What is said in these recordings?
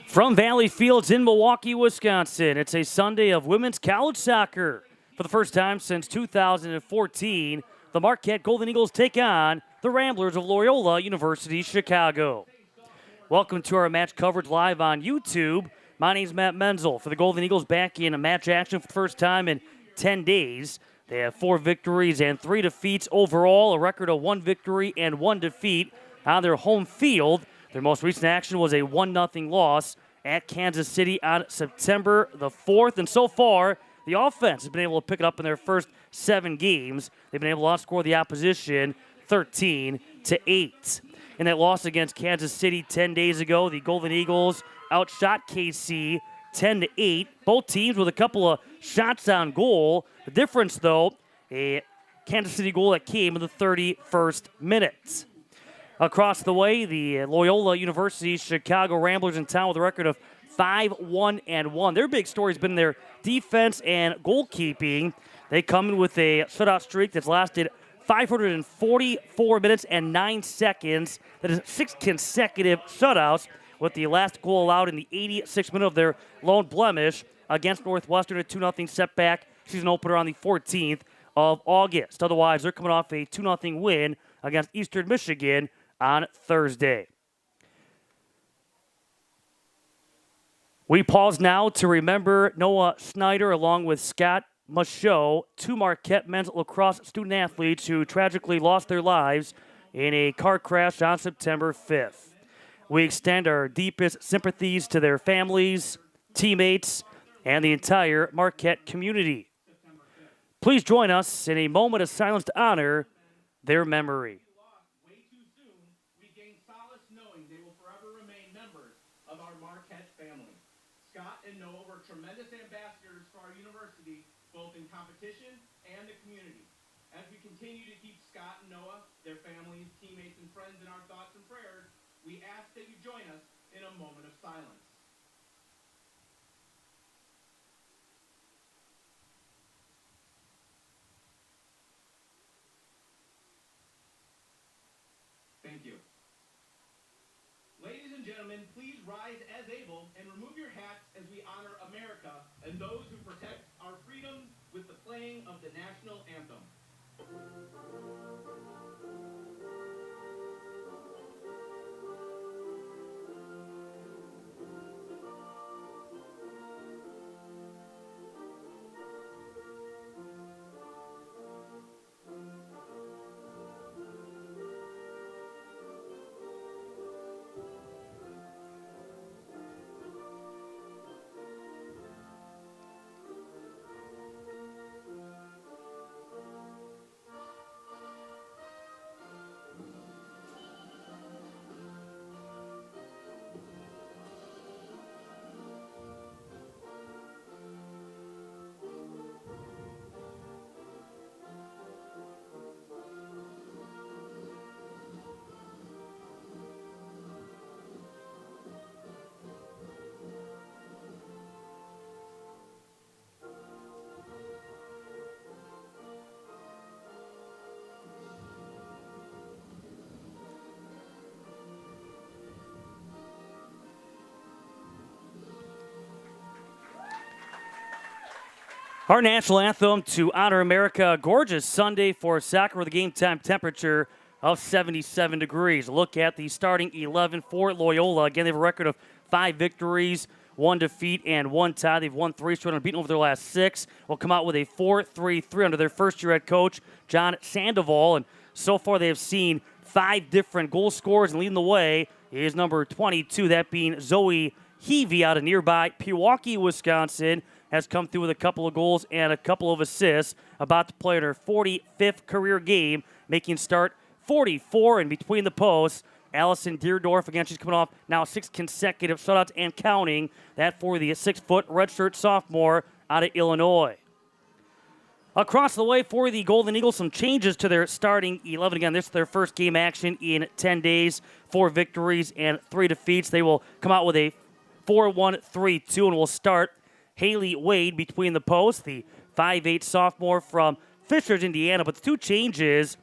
From Valley Fields in Milwaukee, Wisconsin, it's a Sunday of women's college soccer. For the first time since 2014, the Marquette Golden Eagles take on the Ramblers of Loyola University, Chicago. Welcome to our match coverage live on YouTube. My name's Matt Menzel. For the Golden Eagles, back in match action for the first time in 10 days. They have 4 victories and 3 defeats overall, a record of 1 victory and 1 defeat on their home field. Their most recent action was a 1-0 loss at Kansas City on September the 4th. And so far, the offense has been able to pick it up in their first 7 games. They've been able to outscore the opposition 13-8. In that loss against Kansas City 10 days ago, the Golden Eagles outshot KC 10-8. Both teams with a couple of shots on goal. The difference, though, a Kansas City goal that came in the 31st minute. Across the way, the Loyola University Chicago Ramblers in town with a record of 5-1-1. Their big story has been their defense and goalkeeping. They come in with a shutout streak that's lasted 544 minutes and 9 seconds. That is 6 consecutive shutouts, with the last goal allowed in the 86th minute of their lone blemish against Northwestern, a 2-0 setback season opener on the 14th of August. Otherwise, they're coming off a 2-0 win against Eastern Michigan on Thursday. We pause now to remember Noah Snyder along with Scott Michaud, 2 Marquette men's lacrosse student athletes who tragically lost their lives in a car crash on September 5th. We extend our deepest sympathies to their families, teammates, and the entire Marquette community. Please join us in a moment of silence to honor their memory. Scott and Noah were tremendous ambassadors for our university, both in competition and the community. As we continue to keep Scott and Noah, their families, teammates, and friends in our thoughts and prayers, we ask that you join us in a moment of silence. Thank you. Ladies and gentlemen, please rise as able and remove your hats as we honor America and those who protect our freedom with the playing of the national anthem. Our national anthem to honor America. A gorgeous Sunday for soccer with a game time temperature of 77 degrees. A look at the starting 11 for Loyola. Again, they have a record of 5 victories, 1 defeat, and 1 tie. They've won 3 straight, unbeaten over their last 6. Will come out with a 4-3-3 under their first-year head coach, John Sandoval. And so far, they have seen 5 different goal scorers, and leading the way is number 22, that being Zoe Heavey out of nearby Pewaukee, Wisconsin. Has come through with a couple of goals and a couple of assists. About to play in her 45th career game, making start 44 and between the posts. Allison Deerdorf, again, she's coming off now 6 consecutive shutouts and counting. That for the 6-foot redshirt sophomore out of Illinois. Across the way for the Golden Eagles, some changes to their starting 11. Again, this is their first game action in 10 days. 4 victories and 3 defeats. They will come out with a 4-1-3-2 and will start Haley Wade between the posts, the 5'8 sophomore from Fishers, Indiana. But the 2 changes,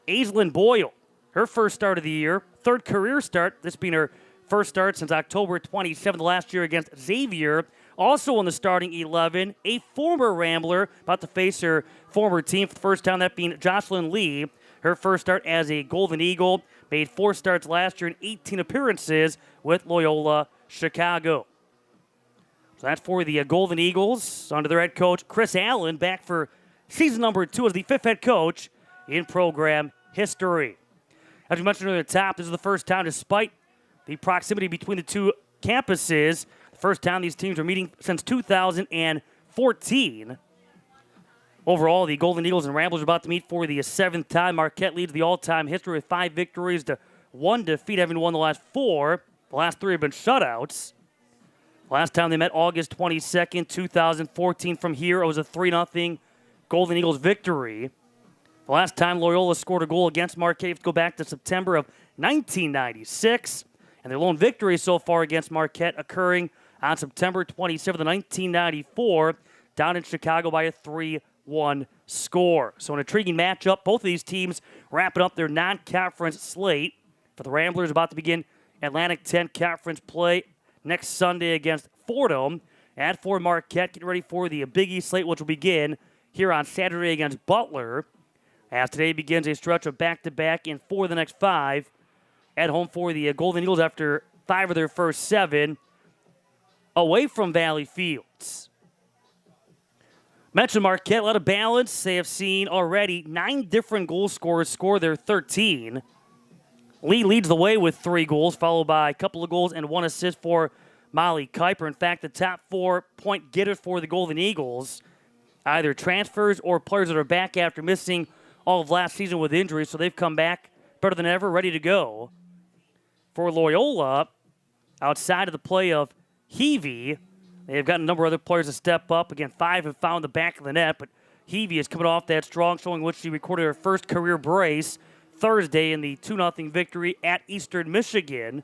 Aislinn Boyle, her first start of the year, 3rd career start, this being her first start since October 27th last year against Xavier. Also in the starting 11, a former Rambler, about to face her former team for the first time, that being Jocelyn Lee. Her first start as a Golden Eagle, made 4 starts last year and 18 appearances with Loyola Chicago. So that's for the Golden Eagles under their head coach, Chris Allen, back for season number 2 as the 5th head coach in program history. As we mentioned earlier at the top, this is the first time, despite the proximity between the two campuses, the first time these teams are meeting since 2014. Overall, the Golden Eagles and Ramblers are about to meet for the 7th time. Marquette leads the all-time history with 5 victories to 1 defeat, having won the last 4. The last 3 have been shutouts. Last time they met, August 22nd, 2014. From here, it was a 3-0 Golden Eagles victory. The last time Loyola scored a goal against Marquette, you have to go back to September of 1996. And their lone victory so far against Marquette occurring on September 27th, 1994, down in Chicago by a 3-1 score. So an intriguing matchup. Both of these teams wrapping up their non-conference slate. For the Ramblers, about to begin Atlantic 10 conference play next Sunday against Fordham. And for Marquette, getting ready for the Big East slate, which will begin here on Saturday against Butler. As today begins a stretch of back-to-back and for the next 5. At home for the Golden Eagles after 5 of their first 7. Away from Valley Fields. Mentioned Marquette, a lot of balance. They have seen already 9 different goal scorers score their 13. Lee leads the way with 3 goals, followed by a couple of goals and 1 assist for Molly Kuiper. In fact, the top 4 point getters for the Golden Eagles, either transfers or players that are back after missing all of last season with injuries, so they've come back better than ever, ready to go. For Loyola, outside of the play of Heavey, they have gotten a number of other players to step up. Again, 5 have found the back of the net, but Heavey is coming off that strong showing, which she recorded her first career brace Thursday in the 2-0 victory at Eastern Michigan.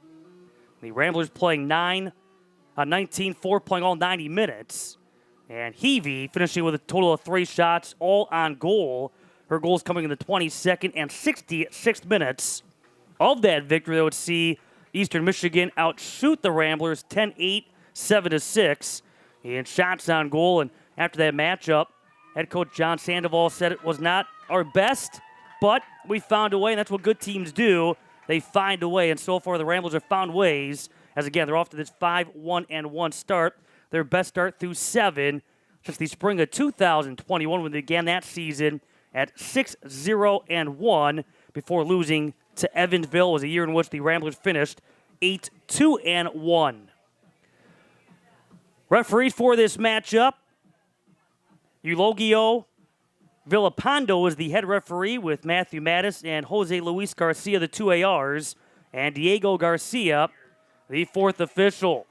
The Ramblers playing 19-4, playing all 90 minutes. And Heavey finishing with a total of 3 shots, all on goal. Her goals coming in the 22nd and 66th minutes of that victory. That would see Eastern Michigan outshoot the Ramblers 10-8, 7-6 in shots on goal. And after that matchup, head coach John Sandoval said it was not our best, but we found a way, and that's what good teams do. They find a way, and so far the Ramblers have found ways. As again, they're off to this 5-1-1 start. Their best start through 7 since the spring of 2021 when they began that season at 6-0-1 before losing to Evansville. It was a year in which the Ramblers finished 8-2-1. Referees for this matchup, Eulogio Villapando is the head referee with Matthew Mattis and Jose Luis Garcia, the 2 ARs, and Diego Garcia, the 4th official.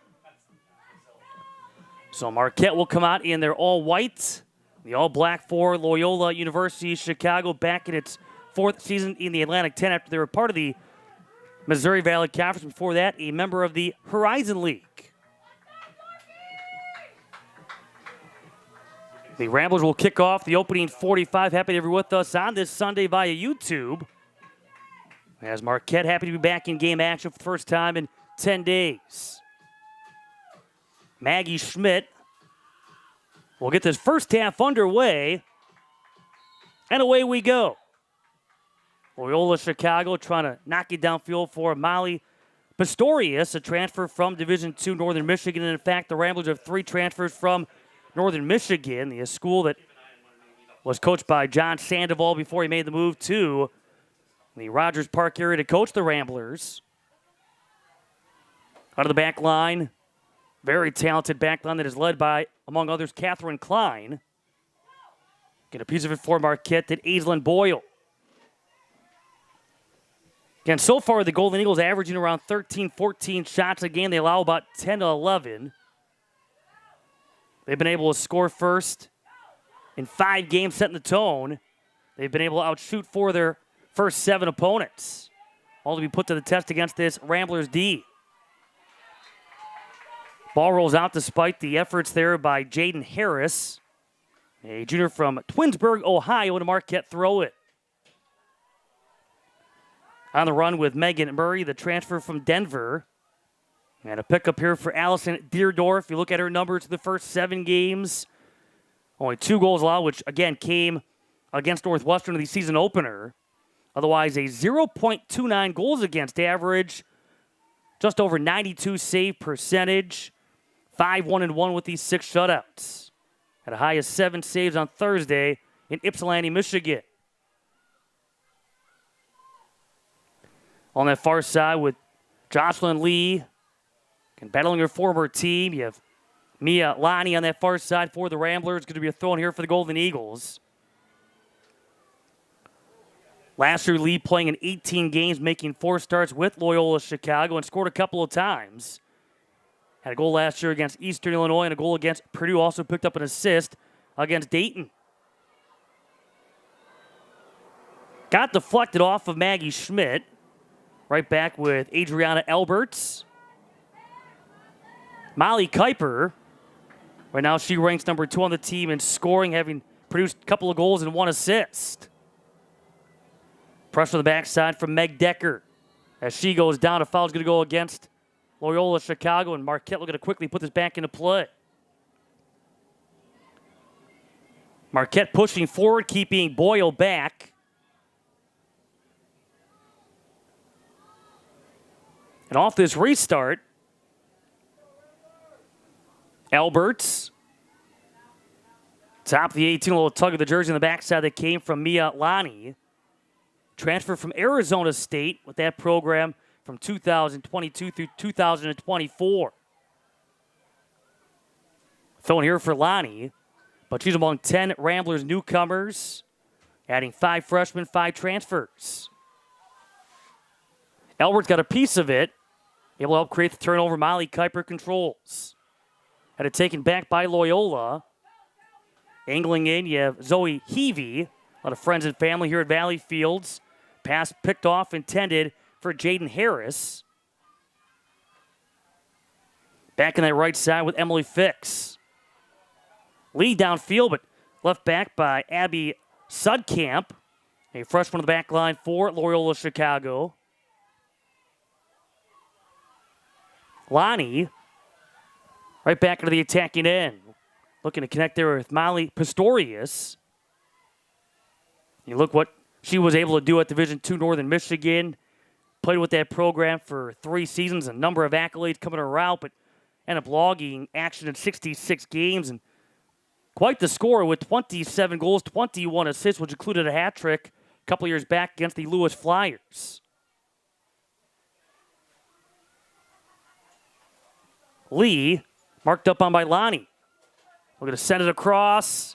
So Marquette will come out in their all-white, the all-black for Loyola University Chicago, back in its 4th season in the Atlantic 10 after they were part of the Missouri Valley Conference. Before that, a member of the Horizon League. The Ramblers will kick off the opening 45. Happy to have you with us on this Sunday via YouTube. As Marquette happy to be back in game action for the first time in 10 days. Maggie Schmidt will get this first half underway. And away we go. Loyola Chicago trying to knock it downfield for Molly Pistorius, a transfer from Division II Northern Michigan. And in fact, the Ramblers have 3 transfers from Northern Michigan, the school that was coached by John Sandoval before he made the move to the Rogers Park area to coach the Ramblers. Out of the back line, very talented back line that is led by, among others, Catherine Klein. Get a piece of it for Marquette, that Aislinn Boyle. Again, so far the Golden Eagles averaging around 13, 14 shots a game. They allow about 10 to 11. They've been able to score first in 5 games, setting the tone. They've been able to outshoot 4 of their first 7 opponents, all to be put to the test against this Ramblers D. Ball rolls out despite the efforts there by Jaden Harris, a junior from Twinsburg, Ohio, to Marquette throw it. On the run with Megan Murray, the transfer from Denver. And a pickup here for Allison Deerdorf. You look at her numbers the first 7 games. Only 2 goals allowed, which, again, came against Northwestern in the season opener. Otherwise, a 0.29 goals against average. Just over 92 save percentage. 5-1-1 with these 6 shutouts. At a high of 7 saves on Thursday in Ypsilanti, Michigan. On that far side with Jocelyn Lee and battling her former team, you have Mia Lonnie on that far side for the Ramblers. Going to be a throw in here for the Golden Eagles. Last year, Lee playing in 18 games, making 4 starts with Loyola Chicago, and scored a couple of times. Had a goal last year against Eastern Illinois and a goal against Purdue. Also picked up an assist against Dayton. Got deflected off of Maggie Schmidt. Right back with Adriana Alberts. Molly Kuiper. Right now she ranks number 2 on the team in scoring, having produced a couple of goals and 1 assist. Pressure on the backside from Meg Decker. As she goes down, a foul's going to go against Loyola Chicago, and Marquette looking to quickly put this back into play. Marquette pushing forward, keeping Boyle back. And off this restart, Alberts. Top of the 18, a little tug of the jersey on the backside that came from Mia Lonnie. Transfer from Arizona State with that program from 2022 through 2024. Throwing here for Lonnie, but she's among 10 Ramblers newcomers, adding 5 freshmen, 5 transfers. Albert's got a piece of it, able to help create the turnover. Molly Kuiper controls. Had it taken back by Loyola. Angling in, you have Zoe Heavey, a lot of friends and family here at Valley Fields. Pass picked off, intended for Jaden Harris. Back in that right side with Emily Fix. Lead downfield, but left back by Abby Sudkamp. A freshman on the back line for Loyola Chicago. Lonnie, right back into the attacking end. Looking to connect there with Molly Pistorius. You look what she was able to do at Division II Northern Michigan. Played with that program for 3 seasons, a number of accolades coming her out, but ended up logging action in 66 games. And quite the score with 27 goals, 21 assists, which included a hat trick a couple years back against the Lewis Flyers. Lee, marked up on by Lonnie. We're going to send it across.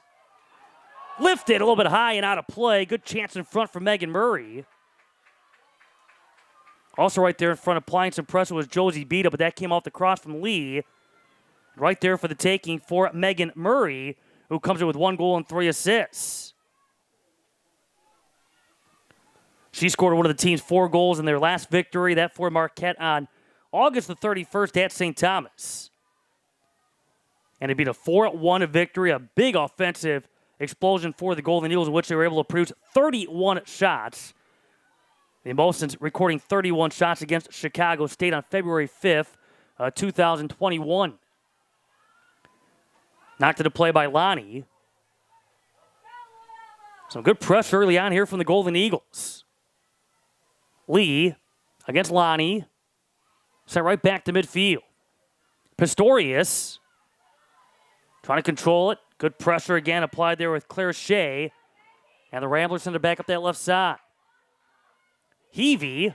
Lifted a little bit high and out of play. Good chance in front for Megan Murray. Also right there in front, applying some pressure was Josie Beta, but that came off the cross from Lee. Right there for the taking for Megan Murray, who comes in with 1 goal and 3 assists. She scored one of the team's 4 goals in their last victory, that for Marquette on August the 31st at St. Thomas. And it beat a 4-1 victory, a big offensive explosion for the Golden Eagles, in which they were able to produce 31 shots. The most since recording 31 shots against Chicago State on February 5th, 2021. Knocked into play by Lonnie. Some good pressure early on here from the Golden Eagles. Lee against Lonnie. Sent right back to midfield. Pistorius trying to control it. Good pressure again applied there with Claire Shea. And the Ramblers send it back up that left side. Heavey,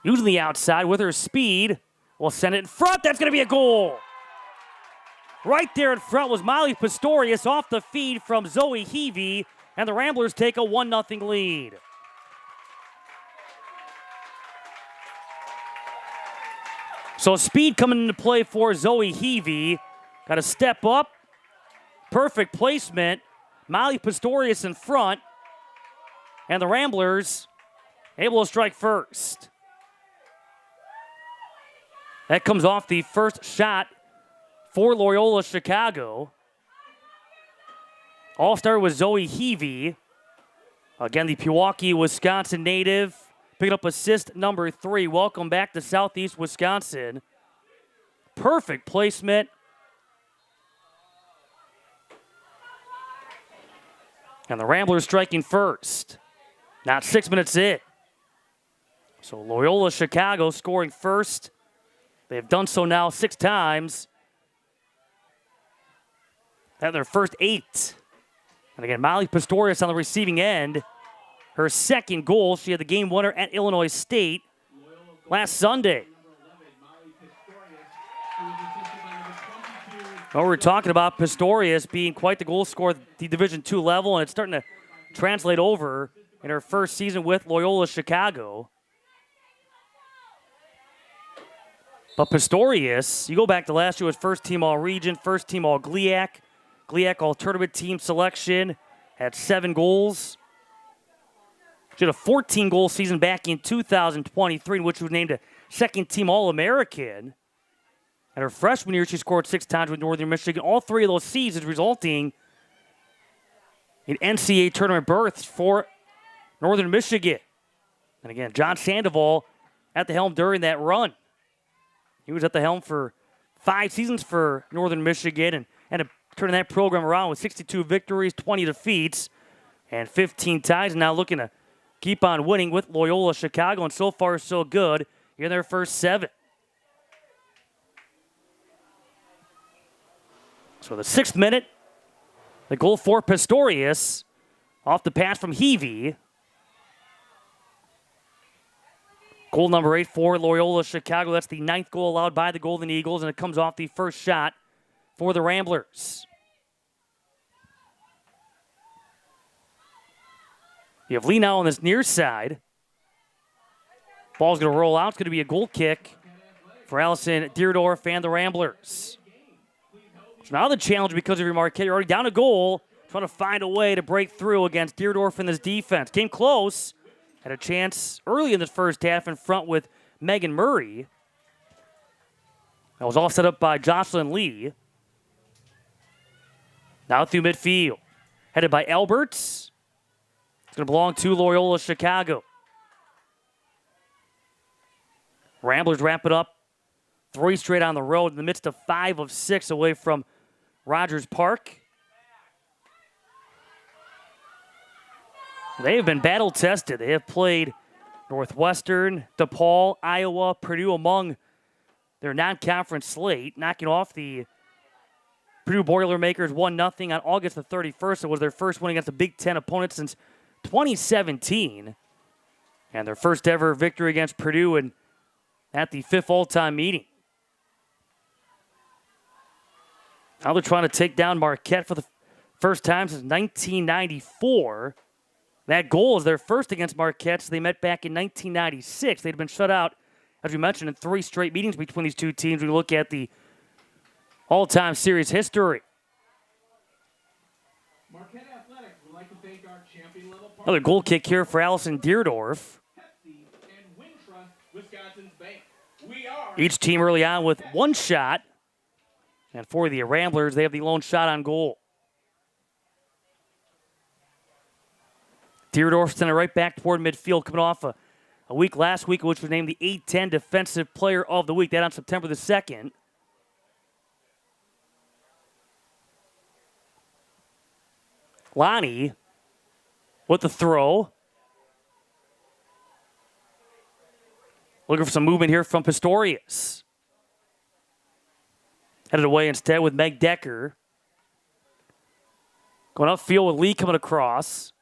using the outside with her speed, will send it in front. That's going to be a goal. Right there in front was Molly Pistorius off the feed from Zoe Heavey. And the Ramblers take a 1-0 lead. So speed coming into play for Zoe Heavey. Got to step up. Perfect placement. Molly Pistorius in front. And the Ramblers able to strike first. That comes off the first shot for Loyola Chicago. All started with Zoe Heavey. Again, the Pewaukee, Wisconsin native. picking up assist number 3. Welcome back to Southeast Wisconsin. Perfect placement. And the Ramblers striking first. Not 6 minutes in. So Loyola Chicago scoring first. They've done so now 6 times. At their first 8. And again, Molly Pistorius on the receiving end. Her second goal. She had the game winner at Illinois State last Sunday. Well, we're talking about Pistorius being quite the goal scorer at the Division II level, and it's starting to translate over in her first season with Loyola Chicago. But Pistorius, you go back to last year, was first team All-Region, first team All-GLIAC, GLIAC All-Tournament team selection, had 7 goals. She had a 14-goal season back in 2023, in which she was named a second-team All-American. And her freshman year, she scored 6 times with Northern Michigan. All 3 of those seasons resulting in NCAA tournament berths for Northern Michigan. And again, John Sandoval at the helm during that run. He was at the helm for 5 seasons for Northern Michigan and turning that program around with 62 victories, 20 defeats, and 15 ties. And now looking to keep on winning with Loyola Chicago. And so far, so good in their first 7. So the 6th minute, the goal for Pistorius off the pass from Heavey. Goal number 8 for Loyola Chicago. That's the 9th goal allowed by the Golden Eagles, and it comes off the first shot for the Ramblers. You have Lee now on this near side. Ball's going to roll out. It's going to be a goal kick for Allison Deerdorf and the Ramblers. So now the challenge, because of your Marquette, you're already down a goal, trying to find a way to break through against Deerdorf in this defense. Came close. Had a chance early in the first half in front with Megan Murray. That was all set up by Jocelyn Lee. Now through midfield. Headed by Alberts. It's going to belong to Loyola Chicago. Ramblers wrap it up. 3 straight on the road in the midst of 5 of 6 away from Rogers Park. They have been battle-tested. They have played Northwestern, DePaul, Iowa, Purdue among their non-conference slate, knocking off the Purdue Boilermakers 1-0 on August the 31st. It was their first win against a Big Ten opponent since 2017. And their first ever victory against Purdue and at the 5th all-time meeting. Now they're trying to take down Marquette for the first time since 1994. That goal is their first against Marquette, so they met back in 1996. They'd been shut out, as we mentioned, in 3 straight meetings between these two teams. We look at the all-time series history. Marquette Athletics would like to thank our champion-level partners. Another goal kick here for Allison Deerdorf. Pepsi and Wintrust, Wisconsin's bank. We are Each team early on with 1 shot. And for the Ramblers, they have the lone shot on goal. Deerdorf sent it right back toward midfield, coming off a week last week, which was named the A-10 Defensive Player of the Week. That on September the 2nd. Lonnie with the throw. Looking for some movement here from Pistorius. Headed away instead with Meg Decker. Going upfield with Lee coming across.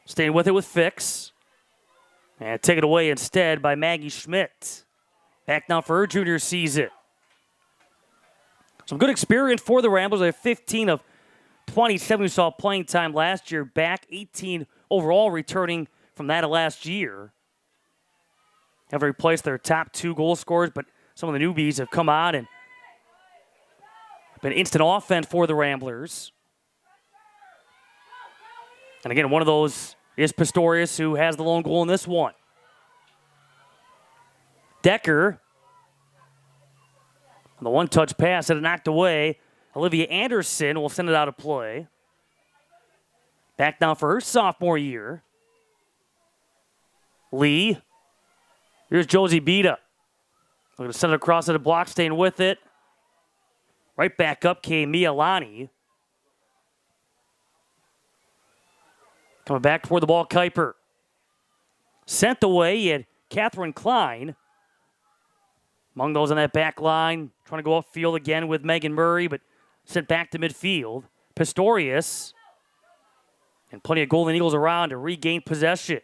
Staying with it with Fix. And take it away instead by Maggie Schmidt. Back now for her junior season. Some good experience for the Ramblers. They have 15 of 27 who saw playing time last year. Back 18 overall returning from that of last year. Have replaced their top 2 goal scorers, but some of the newbies have come on and been instant offense for the Ramblers. And again, one of those is Pistorius, who has the lone goal in this one. Decker, on the one-touch pass, had it knocked away. Olivia Anderson will send it out of play. Back now for her sophomore year. Lee. Here's Josie Bita. Looking to send it across to the block, staying with it. Right back up came Mialani. Coming back toward the ball, Kuiper. Sent away, you had Catherine Klein. Among those on that back line, trying to go upfield again with Megan Murray, but sent back to midfield. Pistorius. And plenty of Golden Eagles around to regain possession.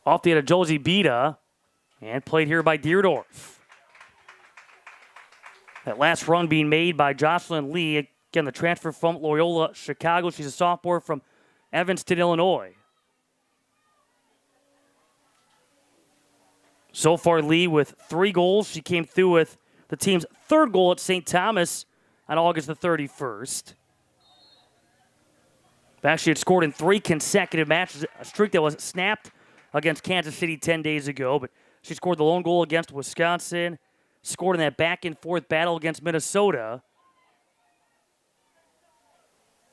Off the head of Josie Bita. And played here by Deerdorf. That last run being made by Jocelyn Lee. Again, the transfer from Loyola, Chicago. She's a sophomore from Evanston, Illinois. So far, Lee with 3 goals. She came through with the team's 3rd goal at St. Thomas on August the 31st. She had scored in 3 consecutive matches, a streak that was snapped against Kansas City 10 days ago. But she scored the lone goal against Wisconsin, scored in that back-and-forth battle against Minnesota.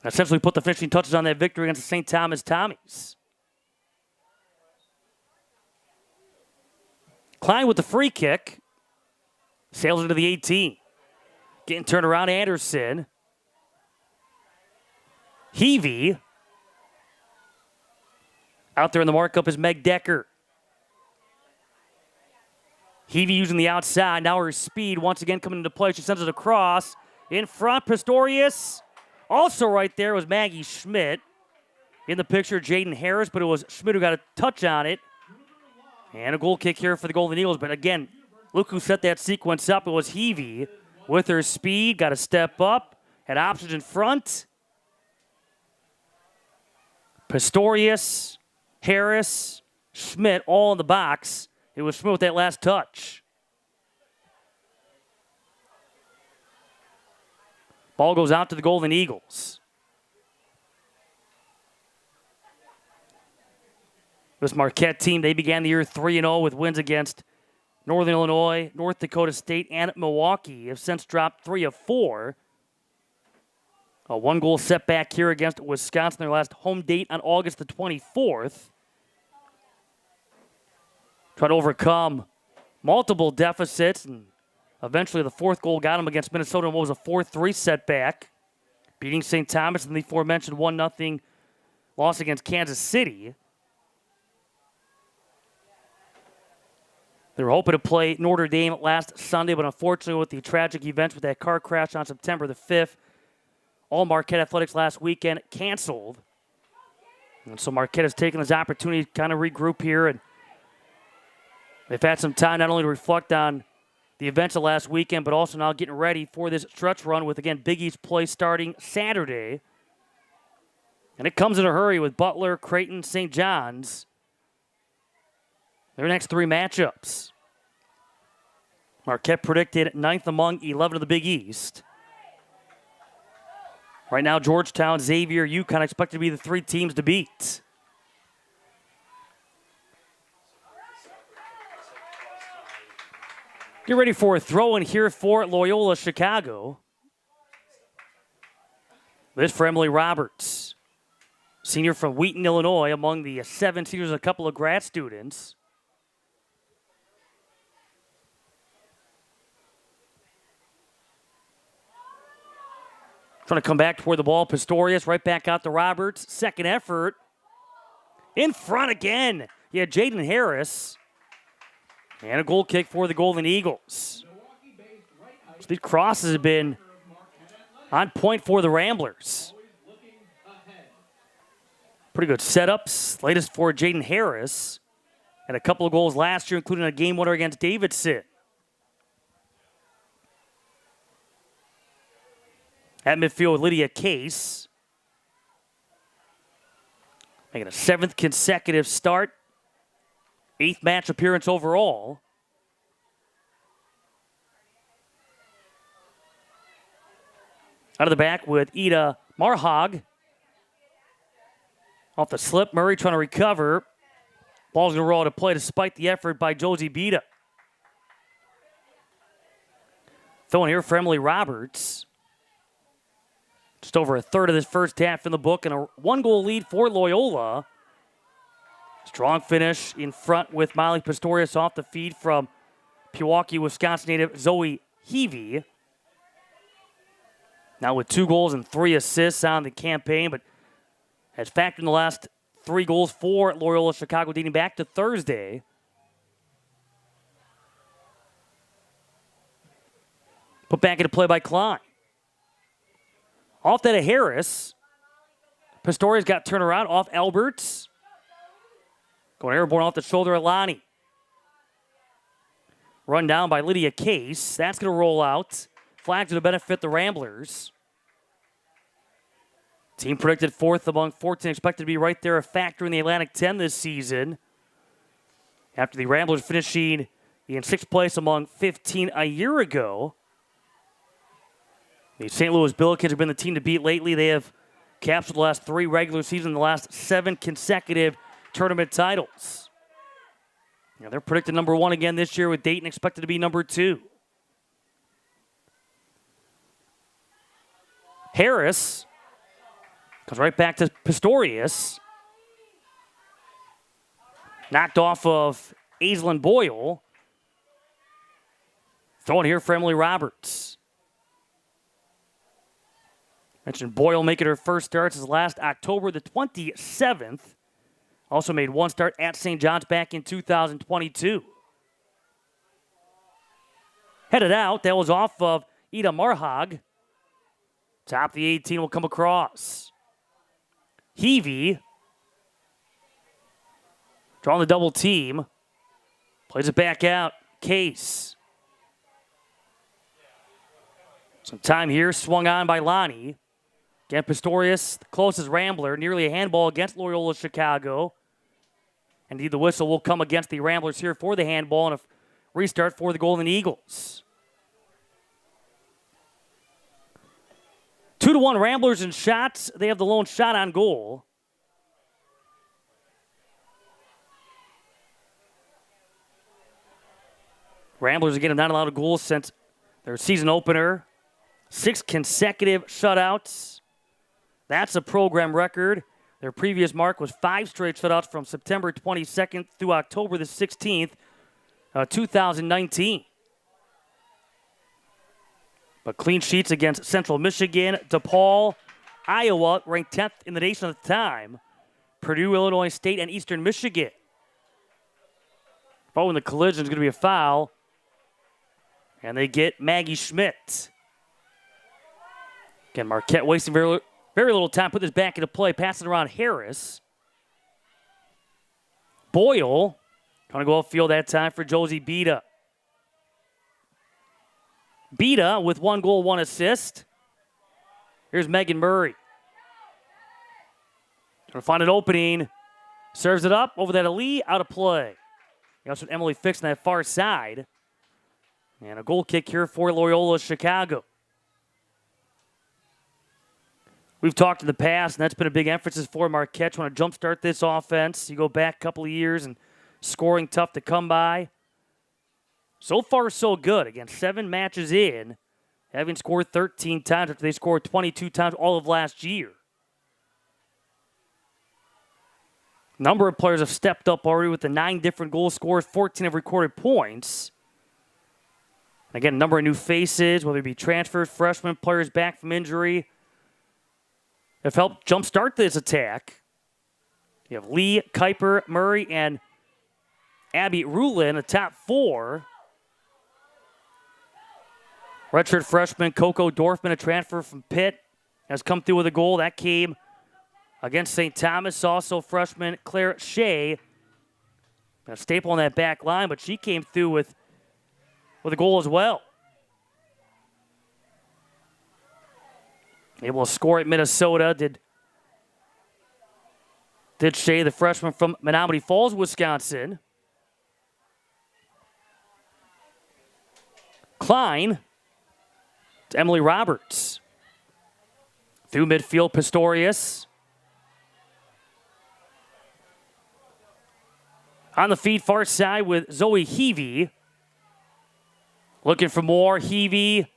Essentially put the finishing touches on that victory against the St. Thomas Tommies. Klein with the free kick. Sails into the 18. Getting turned around, Anderson. Heavey. Out there in the markup is Meg Decker. Heavey using the outside. Now her speed once again coming into play. She sends it across. In front, Pistorius. Also right there was Maggie Schmidt. In the picture, Jaden Harris, but it was Schmidt who got a touch on it. And a goal kick here for the Golden Eagles. But again, look who set that sequence up. It was Heavey with her speed. Got to step up. Had options in front. Pistorius, Harris, Schmidt all in the box. It was Schmidt with that last touch. Ball goes out to the Golden Eagles. This Marquette team, they began the year 3-0 with wins against Northern Illinois, North Dakota State, and Milwaukee. Have since dropped 3 of 4. A 1-goal setback here against Wisconsin, their last home date on August the 24th. Try to overcome multiple deficits, and eventually the 4th goal got them against Minnesota in what was a 4-3 setback, beating St. Thomas in the aforementioned 1-0 loss against Kansas City. They were hoping to play Notre Dame last Sunday, but unfortunately with the tragic events with that car crash on September the 5th, all Marquette athletics last weekend canceled. And so Marquette has taken this opportunity to kind of regroup here, and they've had some time not only to reflect on the events of last weekend, but also now getting ready for this stretch run with, again, Big East play starting Saturday. And it comes in a hurry with Butler, Creighton, St. John's. Their next 3 matchups. Marquette predicted 9th among 11 of the Big East. Right now, Georgetown, Xavier, UConn expected to be the 3 teams to beat. Get ready for a throw-in here for Loyola, Chicago. This for Emily Roberts, senior from Wheaton, Illinois, among the 7 seniors, a couple of grad students. Trying to come back toward the ball. Pistorius right back out to Roberts. Second effort. In front again. Yeah, Jaden Harris. And a goal kick for the Golden Eagles. So these crosses have been on point for the Ramblers. Pretty good setups. Latest for Jaden Harris. And a couple of goals last year, including a game winner against Davidson. At midfield, Lydia Case. Making a 7th consecutive start. 8th match appearance overall. Out of the back with Ida Marhag. Off the slip, Murray trying to recover. Ball's going to roll to play despite the effort by Josie Bita. Throwing here for Emily Roberts. Just over a third of this first half in the book, and a 1-goal lead for Loyola. Strong finish in front with Molly Pistorius off the feed from Pewaukee, Wisconsin native Zoe Heavey. Now with 2 goals and 3 assists on the campaign, but has factored in the last 3 goals for Loyola Chicago dating back to Thursday. Put back into play by Klein. Off that of Harris. Pistorius got turned around off Alberts. Going airborne off the shoulder of Lonnie. Run down by Lydia Case. That's going to roll out. Flags to benefit the Ramblers. Team predicted 4th among 14, expected to be right there, a factor in the Atlantic 10 this season. After the Ramblers finishing in 6th place among 15 a year ago. The St. Louis Billikens have been the team to beat lately. They have captured the last 3 regular seasons, the last 7 consecutive tournament titles. Now they're predicted number 1 again this year, with Dayton expected to be number 2. Harris comes right back to Pistorius. Knocked off of Aislinn Boyle. Throwing here for Emily Roberts. Mentioned Boyle making her first start since last October the 27th. Also made 1 start at St. John's back in 2022. Headed out, that was off of Ida Marhag. Top of the 18 will come across. Heavey. Drawing the double team. Plays it back out. Case. Some time here, swung on by Lonnie. Again, Pistorius, the closest Rambler, nearly a handball against Loyola Chicago. Indeed, the whistle will come against the Ramblers here for the handball and a restart for the Golden Eagles. 2-1 Ramblers in shots. They have the lone shot on goal. Ramblers again have not allowed a goal since their season opener. 6 consecutive shutouts. That's a program record. Their previous mark was 5 straight shutouts from September 22nd through October the 16th, 2019. But clean sheets against Central Michigan, DePaul, Iowa, ranked 10th in the nation at the time, Purdue, Illinois State, and Eastern Michigan. Following the collision is going to be a foul. And they get Maggie Schmidt. Again, Marquette wasting very little time. Put this back into play. Passing around Harris. Boyle. Going to go upfield that time for Josie Beta. Beta with 1 goal, 1 assist. Here's Megan Murray. Going to find an opening. Serves it up over that Ali. Out of play. That's what Emily fixed on that far side. And a goal kick here for Loyola Chicago. We've talked in the past, and that's been a big emphasis for Marquette. Want to jumpstart this offense. You go back a couple of years, and scoring tough to come by. So far, so good. Again, 7 matches in, having scored 13 times after they scored 22 times all of last year. Number of players have stepped up already with the 9 different goal scorers, 14 have recorded points. Again, a number of new faces, whether it be transfers, freshmen, players back from injury, have helped jumpstart this attack. You have Lee, Kuiper, Murray, and Abby Rulin, the top 4. Redshirt freshman Coco Dorfman, a transfer from Pitt, has come through with a goal. That came against St. Thomas. Also freshman Claire Shea, a staple on that back line, but she came through with a goal as well. Able to score at Minnesota. Did Shea, the freshman from Menominee Falls, Wisconsin. Klein to Emily Roberts. Through midfield, Pistorius. On the feed, far side with Zoe Heavey. Looking for more. Heavey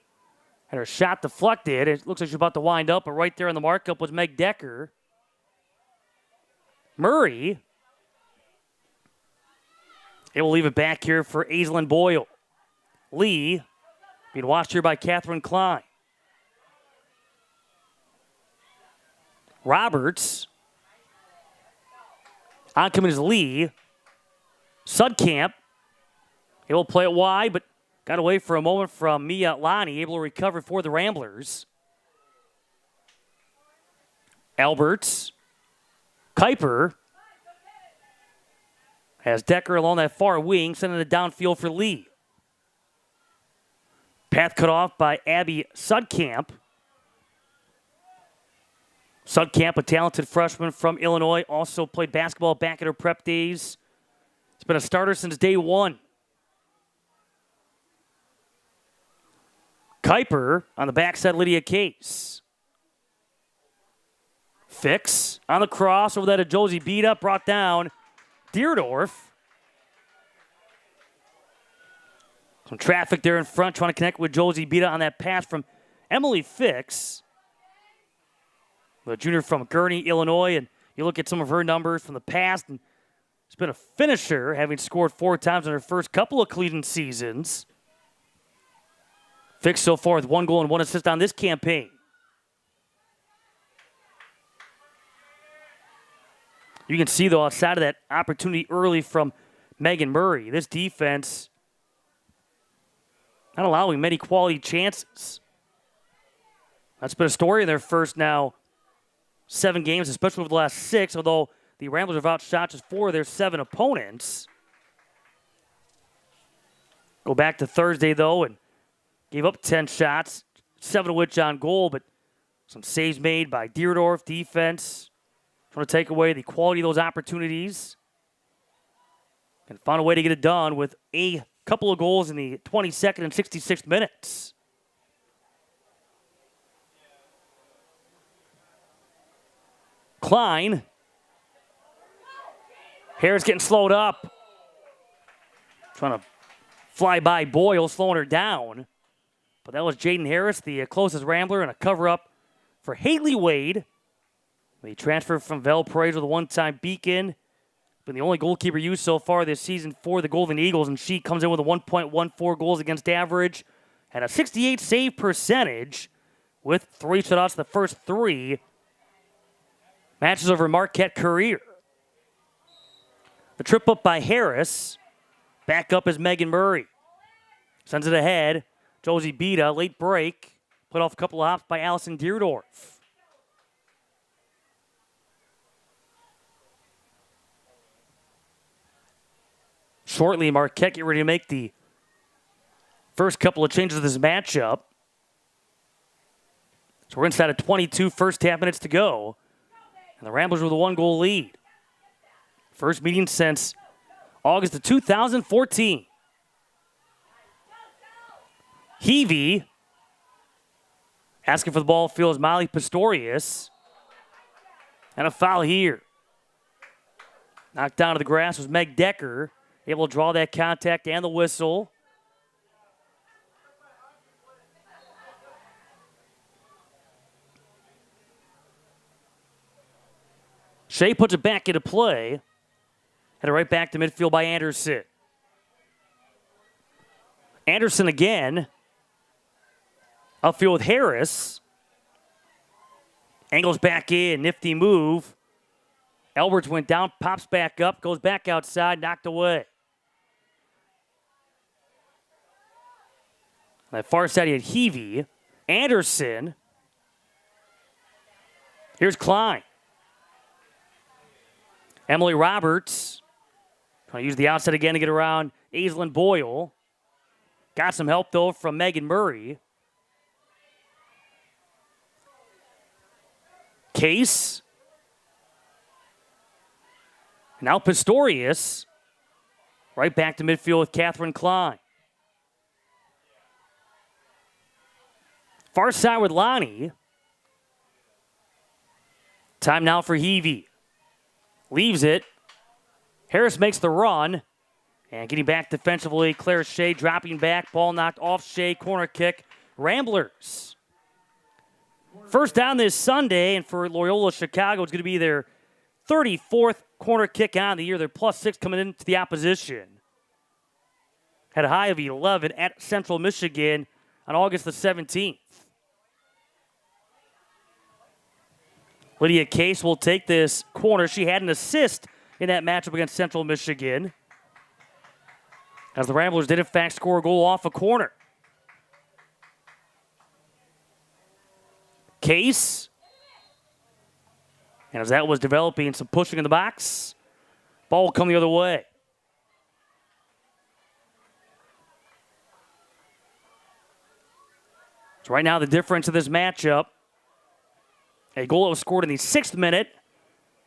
had her shot deflected. It looks like she's about to wind up, but right there on the markup was Meg Decker. Murray It will leave it back here for Aislinn Boyle. Lee being watched here by Catherine Klein. Roberts. Oncoming is Lee. Sudkamp. He will play it wide, but got away for a moment from Mia Lonnie, able to recover for the Ramblers. Alberts. Kuiper has Decker along that far wing, sending it downfield for Lee. Path cut off by Abby Sudkamp. Sudkamp, a talented freshman from Illinois, also played basketball back in her prep days. It's been a starter since day one. Kuiper on the backside, Lydia Case. Fix on the cross over that to Josie Beta, brought down Deerdorf. Some traffic there in front, trying to connect with Josie Beta on that pass from Emily Fix. The junior from Gurney, Illinois, and you look at some of her numbers from the past, and she's been a finisher, having scored 4 times in her first couple of collegiate seasons. Fix so far with 1 goal and 1 assist on this campaign. You can see, though, outside of that opportunity early from Megan Murray, this defense not allowing many quality chances. That's been a story in their first now 7 games, especially over the last 6, although the Ramblers have outshot just 4 of their 7 opponents. Go back to Thursday, though, and gave up 10 shots, 7 of which on goal, but some saves made by Deerdorf defense. Trying to take away the quality of those opportunities. And found a way to get it done with a couple of goals in the 22nd and 66th minutes. Klein. Harris getting slowed up. Trying to fly by Boyle, slowing her down. But that was Jaden Harris, the closest Rambler, and a cover-up for Haley Wade. The transfer from Valparaiso with a one-time Beacon. Been the only goalkeeper used so far this season for the Golden Eagles, and she comes in with a 1.14 goals against average and a 68 save percentage with 3 shutouts the first 3 matches over Marquette career. The trip up by Harris. Back up is Megan Murray. Sends it ahead. Josie Beta, late break. Put off a couple of hops by Allison Deerdorf. Shortly, Marquette get ready to make the first couple of changes of this matchup. So we're inside of 22 first half minutes to go. And the Ramblers with a 1-goal lead. First meeting since August of 2014. Heavey asking for the ball feels Molly Pistorius. And a foul here. Knocked down to the grass was Meg Decker. Able to draw that contact and the whistle. Shea puts it back into play. Headed right back to midfield by Anderson. Anderson again. Upfield with Harris. Angles back in. Nifty move. Alberts went down, pops back up, goes back outside, knocked away. On that far side, he had Heavey. Anderson. Here's Klein. Emily Roberts. Trying to use the outside again to get around Aislinn Boyle. Got some help, though, from Megan Murray. Case. Now Pistorius. Right back to midfield with Catherine Klein. Far side with Lonnie. Time now for Heavey. Leaves it. Harris makes the run. And getting back defensively, Claire Shea dropping back. Ball knocked off Shea. Corner kick. Ramblers. First down this Sunday, and for Loyola Chicago, it's going to be their 34th corner kick on the year. They're +6 coming into the opposition. had a high of 11 at Central Michigan on August the 17th. Lydia Case will take this corner. She had an assist in that matchup against Central Michigan, as the Ramblers did in fact score a goal off a corner. Case, and as that was developing, some pushing in the box, ball will come the other way. So right now the difference of this matchup, a goal that was scored in the 6th minute.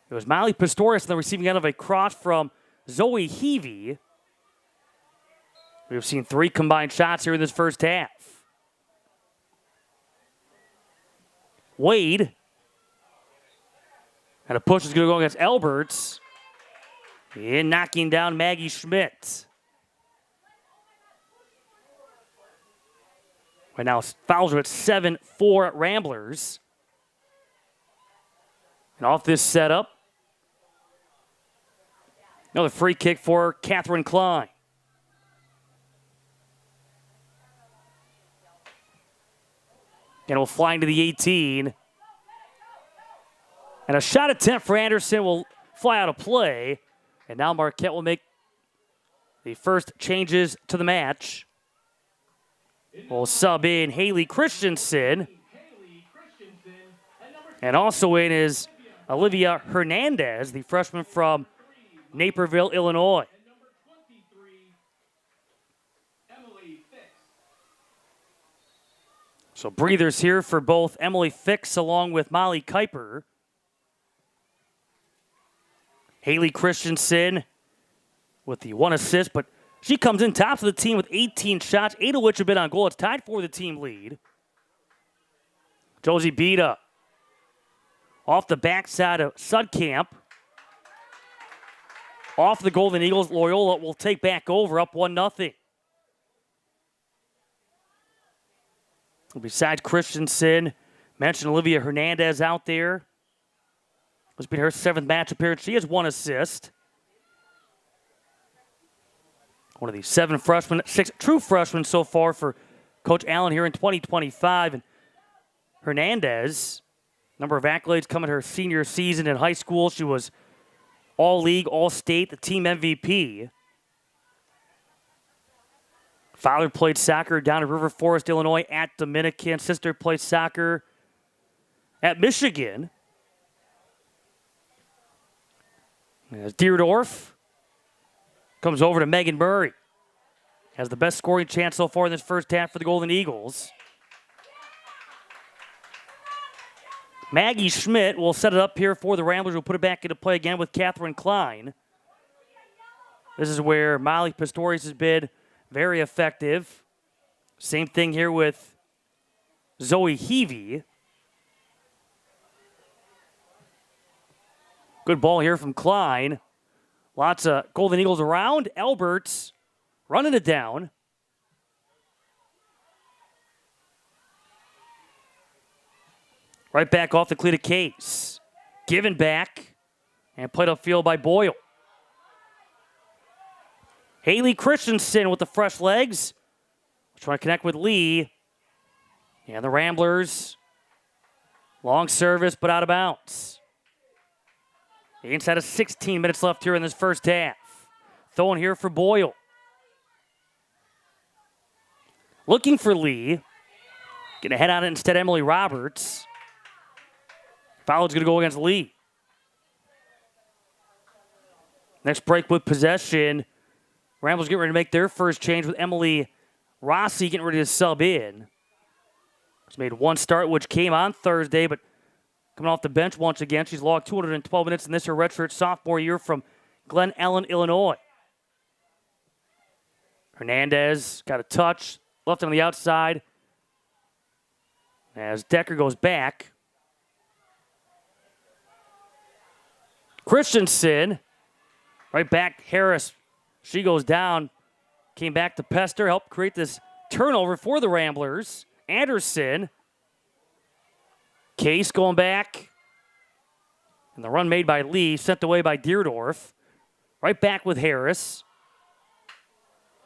It was Molly Pistorius on the receiving end of a cross from Zoe Heavey. We've seen 3 combined shots here in this first half. Wade. And a push is going to go against Alberts. And knocking down Maggie Schmidt. Right now, fouls are at 7-4 Ramblers. And off this setup, another free kick for Catherine Klein. And will fly into the 18. And a shot attempt for Anderson will fly out of play. And now Marquette will make the first changes to the match. We'll sub in Haley Christensen. And also in is Olivia Hernandez, the freshman from Naperville, Illinois. So breathers here for both Emily Fix along with Molly Kuiper. Haley Christensen with the 1 assist, but she comes in top of the team with 18 shots, 8 of which have been on goal. It's tied for the team lead. Josie Beda off the backside of Sudkamp. Off the Golden Eagles, Loyola will take back over, up 1-0. Besides Christensen, mentioned Olivia Hernandez out there. This has been her 7th match appearance. She has 1 assist. One of the 7 freshmen, 6 true freshmen so far for Coach Allen here in 2025. And Hernandez, number of accolades coming her senior season in high school. She was all-league, all-state, the team MVP. Father played soccer down in River Forest, Illinois at Dominican. Sister played soccer at Michigan. As Deerdorf comes over to Megan Murray. Has the best scoring chance so far in this first half for the Golden Eagles. Maggie Schmidt will set it up here for the Ramblers. We'll put it back into play again with Catherine Klein. This is where Molly Pistorius has been very effective. Same thing here with Zoe Heavey. Good ball here from Klein. Lots of Golden Eagles around. Alberts running it down. Right back off the cleat of Case. Given back and played upfield by Boyle. Haley Christensen with the fresh legs. Trying to connect with Lee. And the Ramblers. Long service, but out of bounds. Inside of 16 minutes left here in this first half. Throwing here for Boyle. Looking for Lee. Going to head on it instead, Emily Roberts. Foul's going to go against Lee. Next break with possession. Ramblers getting ready to make their first change with Emily Rossi getting ready to sub in. She's made 1 start, which came on Thursday, but coming off the bench once again. She's logged 212 minutes in this her redshirt sophomore year from Glen Ellen, Illinois. Hernandez got a touch, left on the outside. As Decker goes back. Christensen, right back, Harris. She goes down, came back to Pester, helped create this turnover for the Ramblers. Anderson, Case going back. And the run made by Lee, sent away by Deerdorf. Right back with Harris.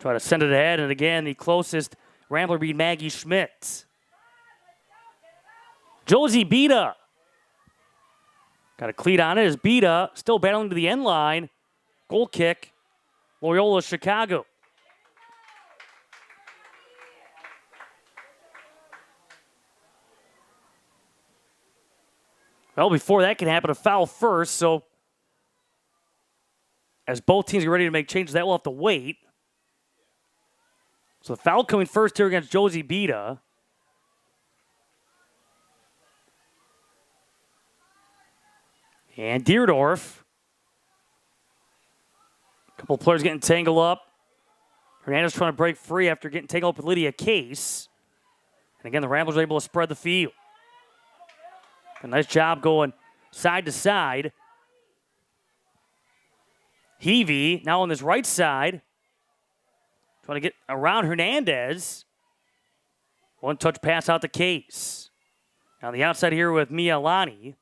Try to send it ahead, and again, the closest Rambler beat Maggie Schmidt. Josie Beta. Got a cleat on it as Beta still battling to the end line. Goal kick, Loyola, Chicago. Well, before that can happen, a foul first, so as both teams get ready to make changes, that will have to wait. So the foul coming first here against Josie Beta. And Deerdorf. A couple of players getting tangled up. Hernandez trying to break free after getting tangled up with Lydia Case. And again, the Ramblers are able to spread the field. A nice job going side to side. Heavey now on this right side. Trying to get around Hernandez. One touch pass out to Case. On the outside here with Mia Lani.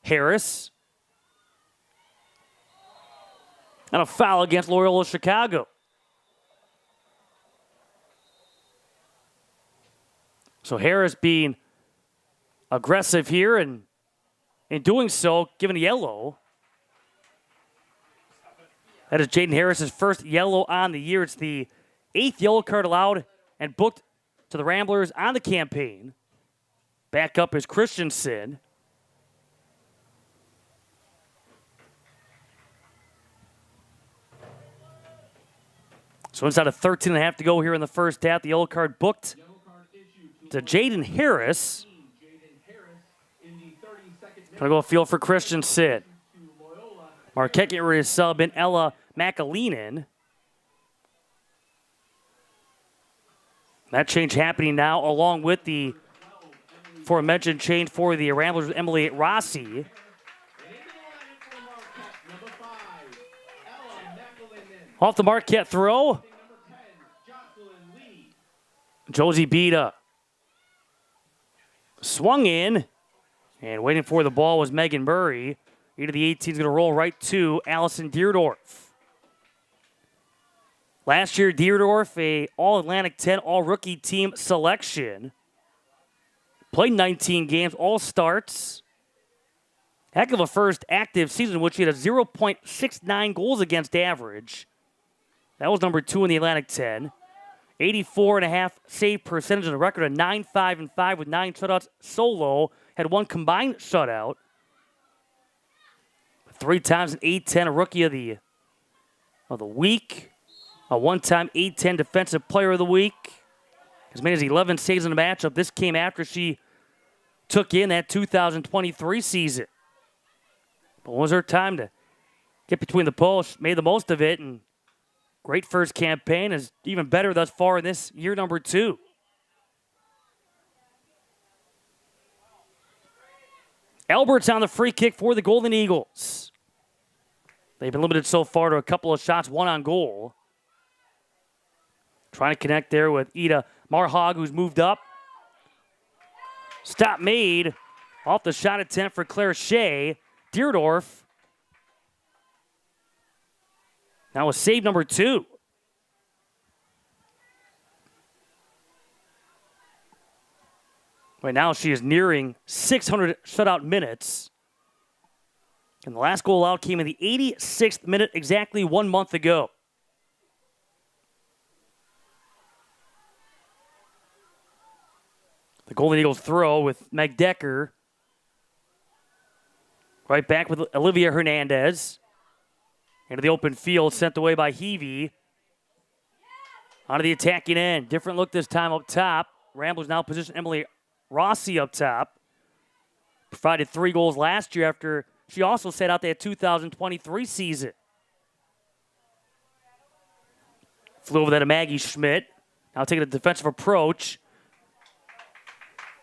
Harris. And a foul against Loyola Chicago. So Harris being aggressive here, and in doing so, given a yellow. That is Jaden Harris's first yellow on the year. It's the 8th yellow card allowed and booked to the Ramblers on the campaign. Back up is Christensen. So inside of 13 and a half to go here in the first half. The yellow card booked to Jaden Harris. Gonna go a field for Christensen. Marquette getting ready to sub in Ella McAleenan. That change happening now along with the aforementioned change for the Ramblers with Emily Rossi. Off the Marquette throw. Josie Beta. Swung in. And waiting for the ball was Megan Murray. 8 of the 18 is going to roll right to Allison Deerdorf. Last year, Deerdorf, a All-Atlantic 10 All-Rookie team selection. Played 19 games, all starts. Heck of a first active season in which he had a 0.69 goals against average. That was number 2 in the Atlantic 10. 84.5 save percentage and a record of 9-5-5 with 9 shutouts solo. Had 1 combined shutout. 3 times an A10, a rookie of the week. A 1-time A10 defensive player of the week. As many as 11 saves in the matchup. This came after she took in that 2023 season. But it was her time to get between the posts, made the most of it, and great first campaign, is even better thus far in this year number 2. Albert's on the free kick for the Golden Eagles. They've been limited so far to a couple of shots, 1 on goal. Trying to connect there with Ida Marhog, who's moved up. Stop made off the shot attempt for Claire Shea. Deerdorf. Now with save number 2. Right now she is nearing 600 shutout minutes. And the last goal out came in the 86th minute, exactly 1 month ago. The Golden Eagles throw with Meg Decker. Right back with Olivia Hernandez. Into the open field, sent away by Heavey. Onto the attacking end. Different look this time up top. Ramblers now position Emily Rossi up top. Provided 3 goals last year after she also sat out that 2023 season. Flew over that to Maggie Schmidt. Now taking a defensive approach.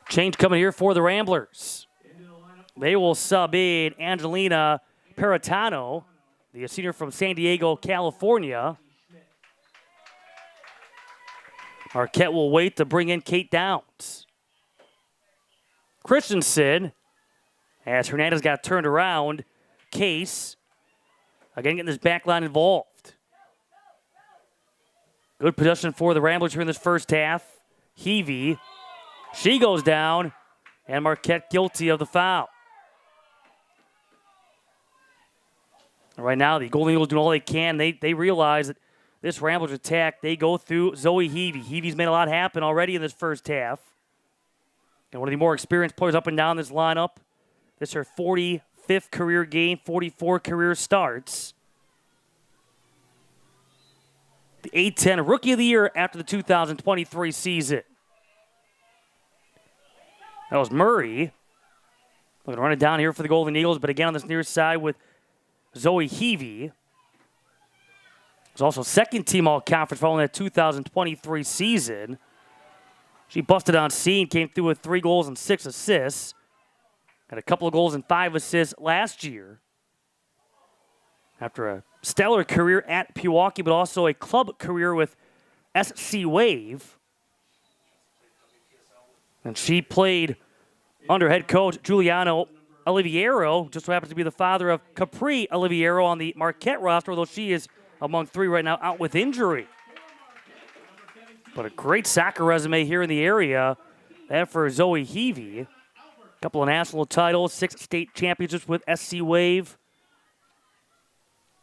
Change coming here for the Ramblers. They will sub in Angelina Peritano, the senior from San Diego, California. Marquette will wait to bring in Kate Downs. Christensen, as Hernandez got turned around. Case, again getting this back line involved. Good possession for the Ramblers here in this first half. Heavey, she goes down, and Marquette guilty of the foul. Right now, the Golden Eagles doing all they can. They realize that this Ramblers attack, they go through Zoe Heavey. Heavey's made a lot happen already in this first half. And one of the more experienced players up and down this lineup. This is her 45th career game, 44 career starts. The A-10 Rookie of the Year after the 2023 season. That was Murray. Looking to run it down here for the Golden Eagles, but again on this near side with Zoe Heavey. Was also second team all-conference following that 2023 season. She busted on scene, came through with 3 goals and 6 assists. Had a couple of goals and 5 assists last year. After a stellar career at Pewaukee, but also a club career with SC Wave. And she played under head coach Giuliano Oliviero, just so happens to be the father of Capri Oliviero on the Marquette roster, although she is among 3 right now out with injury. But a great soccer resume here in the area. That for Zoe Heavey. A couple of national titles, 6 state championships with SC Wave.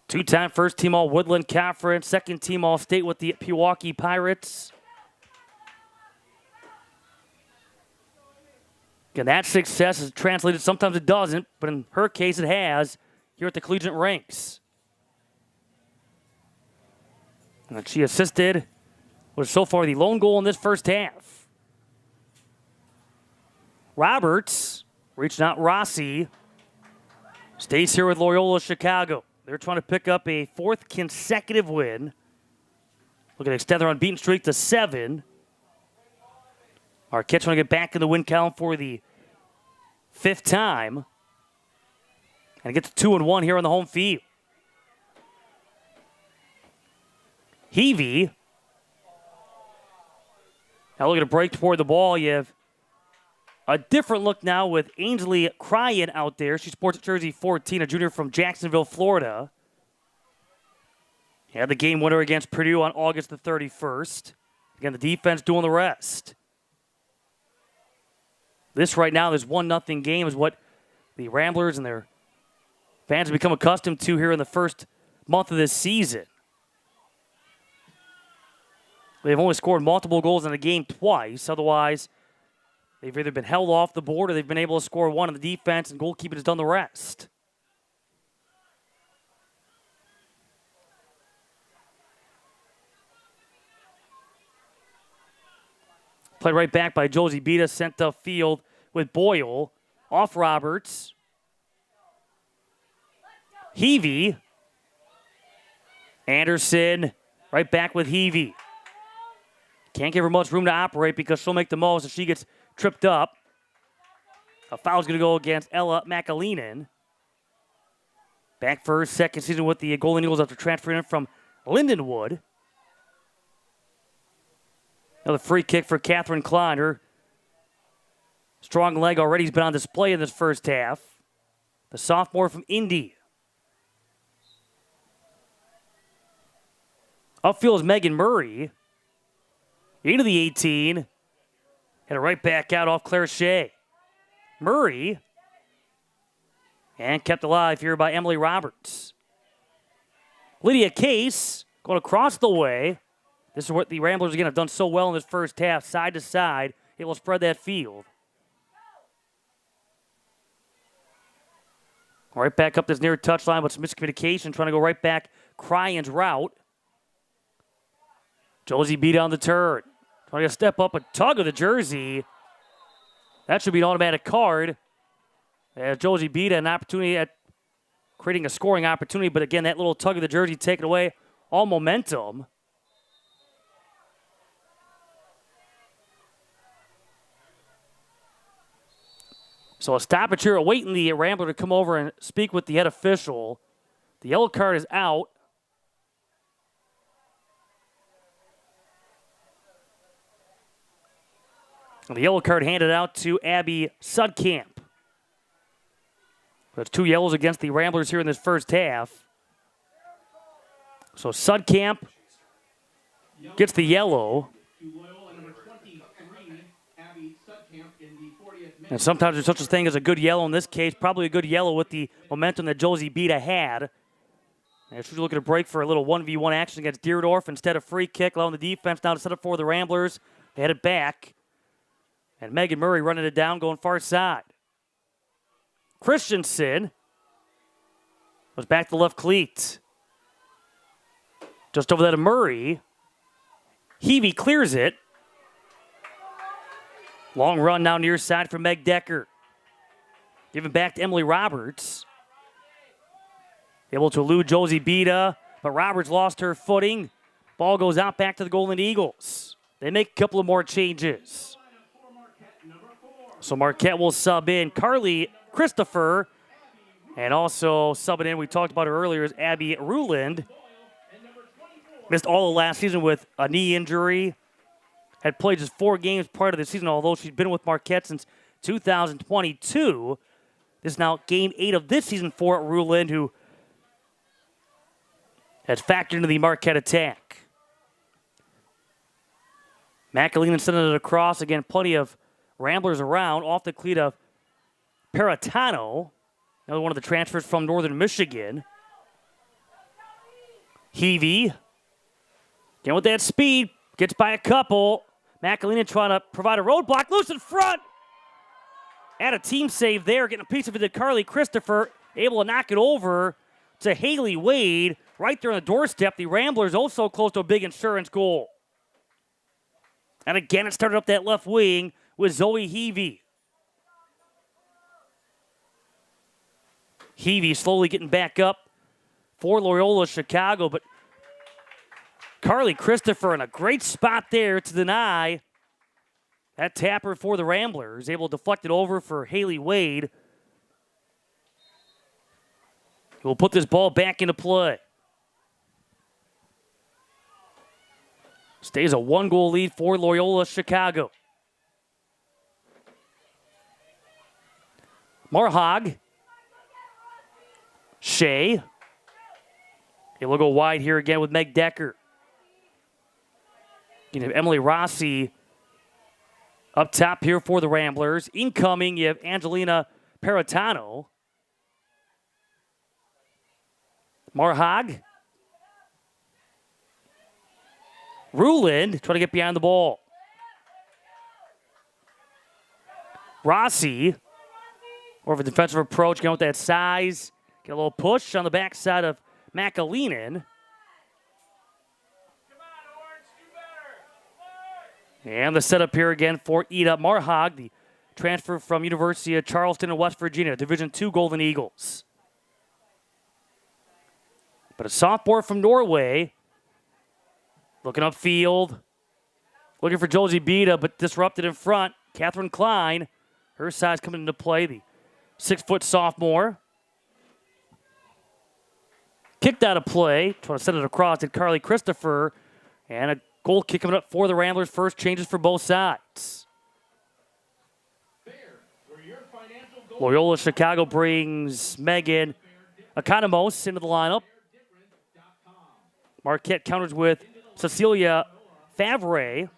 2-time first team all Woodland Conference, second team all state with the Pewaukee Pirates. Again, that success is translated, sometimes it doesn't, but in her case it has, here at the collegiate ranks. And she assisted with so far the lone goal in this first half. Roberts, reaching out Rossi, stays here with Loyola Chicago. They're trying to pick up a 4th consecutive win. Looking to extend their unbeaten streak to 7. Marquette trying to get back in the win column for the 5th time. And it gets 2-1 here on the home field. Heavey. Now looking to break toward the ball. You have a different look now with Ainsley Cryan out there. She sports jersey 14, a junior from Jacksonville, Florida. Had the game winner against Purdue on August the 31st. Again, the defense doing the rest. This right now, this 1-0 game is what the Ramblers and their fans have become accustomed to here in the first month of this season. They've only scored multiple goals in a game twice. Otherwise, they've either been held off the board or they've been able to score one on the defense, and goalkeeping has done the rest. Played right back by Josie Bita, sent upfield with Boyle. Off Roberts. Heavey. Anderson, right back with Heavey. Can't give her much room to operate because she'll make the most if she gets tripped up. A foul's going to go against Ella McAleenan. Back for her second season with the Golden Eagles after transferring in from Lindenwood. Another free kick for Catherine Klein. Her strong leg already has been on display in this first half. The sophomore from Indy. Upfield is Megan Murray. Into the 18. And it right back out off Claire Shea. Murray. And kept alive here by Emily Roberts. Lydia Case going across the way. This is what the Ramblers, again, have done so well in this first half, side to side, able to spread that field. Right back up this near touchline, but some miscommunication, trying to go right back Cryan's route. Josie beat on the turn. Trying to step up, a tug of the jersey. That should be an automatic card. Josie beat an opportunity at creating a scoring opportunity, but again, that little tug of the jersey taking away all momentum. So a stoppage here, awaiting the Rambler to come over and speak with the head official. The yellow card is out. And the yellow card handed out to Abby Sudkamp. That's 2 yellows against the Ramblers here in this first half. So Sudkamp gets the yellow. To Loyola number 23, Abby Sudkamp in the 40th minute. And sometimes there's such a thing as a good yellow. In this case, probably a good yellow with the momentum that Josie Beta had. And she's looking to break for a little 1v1 action against Deerdorf instead of free kick, allowing the defense now to set up for the Ramblers. They head it back. And Megan Murray running it down, going far side. Christensen goes back to the left cleat. Just over that to Murray. Heavey clears it. Long run now near side for Meg Decker. Give it back to Emily Roberts. Able to elude Josie Beta, but Roberts lost her footing. Ball goes out back to the Golden Eagles. They make a couple of more changes. So Marquette will sub in Carly Christopher, and also subbing in, we talked about her earlier, is Abby Ruland. Missed all of last season with a knee injury. Had played just 4 games part of the season, although she's been with Marquette since 2022. This is now game 8 of this season for Ruland, who has factored into the Marquette attack. McAleenan sending it across. Again, plenty of Ramblers around. Off the cleat of Peratano, another one of the transfers from Northern Michigan. Heavey, again with that speed, gets by a couple. McAleenan trying to provide a roadblock, loose in front. Add a team save there, getting a piece of it to Carly Christopher, able to knock it over to Haley Wade, right there on the doorstep. The Ramblers also close to a big insurance goal. And again, it started up that left wing with Zoe Heavey. Heavey slowly getting back up for Loyola Chicago, but Carly Christopher in a great spot there to deny that tapper for the Ramblers. Able to deflect it over for Haley Wade. We'll put this ball back into play. Stays a 1-goal lead for Loyola Chicago. Marhag. Shea. He'll go wide here again with Meg Decker. You have Emily Rossi up top here for the Ramblers. Incoming, you have Angelina Peratano. Marhag. Ruland trying to get behind the ball. Rossi, over the defensive approach, going with that size. Get a little push on the backside of McAleenan. And the setup here again for Ida Marhag, the transfer from University of Charleston in West Virginia, Division II Golden Eagles. But a sophomore from Norway, looking upfield, looking for Josie Beta, but disrupted in front. Catherine Klein, her size coming into play, the 6-foot sophomore. Kicked out of play, trying to send it across to Carly Christopher, and a goal kick coming up for the Ramblers. First changes for both sides. Loyola Chicago brings Megan Economos into the lineup. Marquette counters with Cecilia Favre.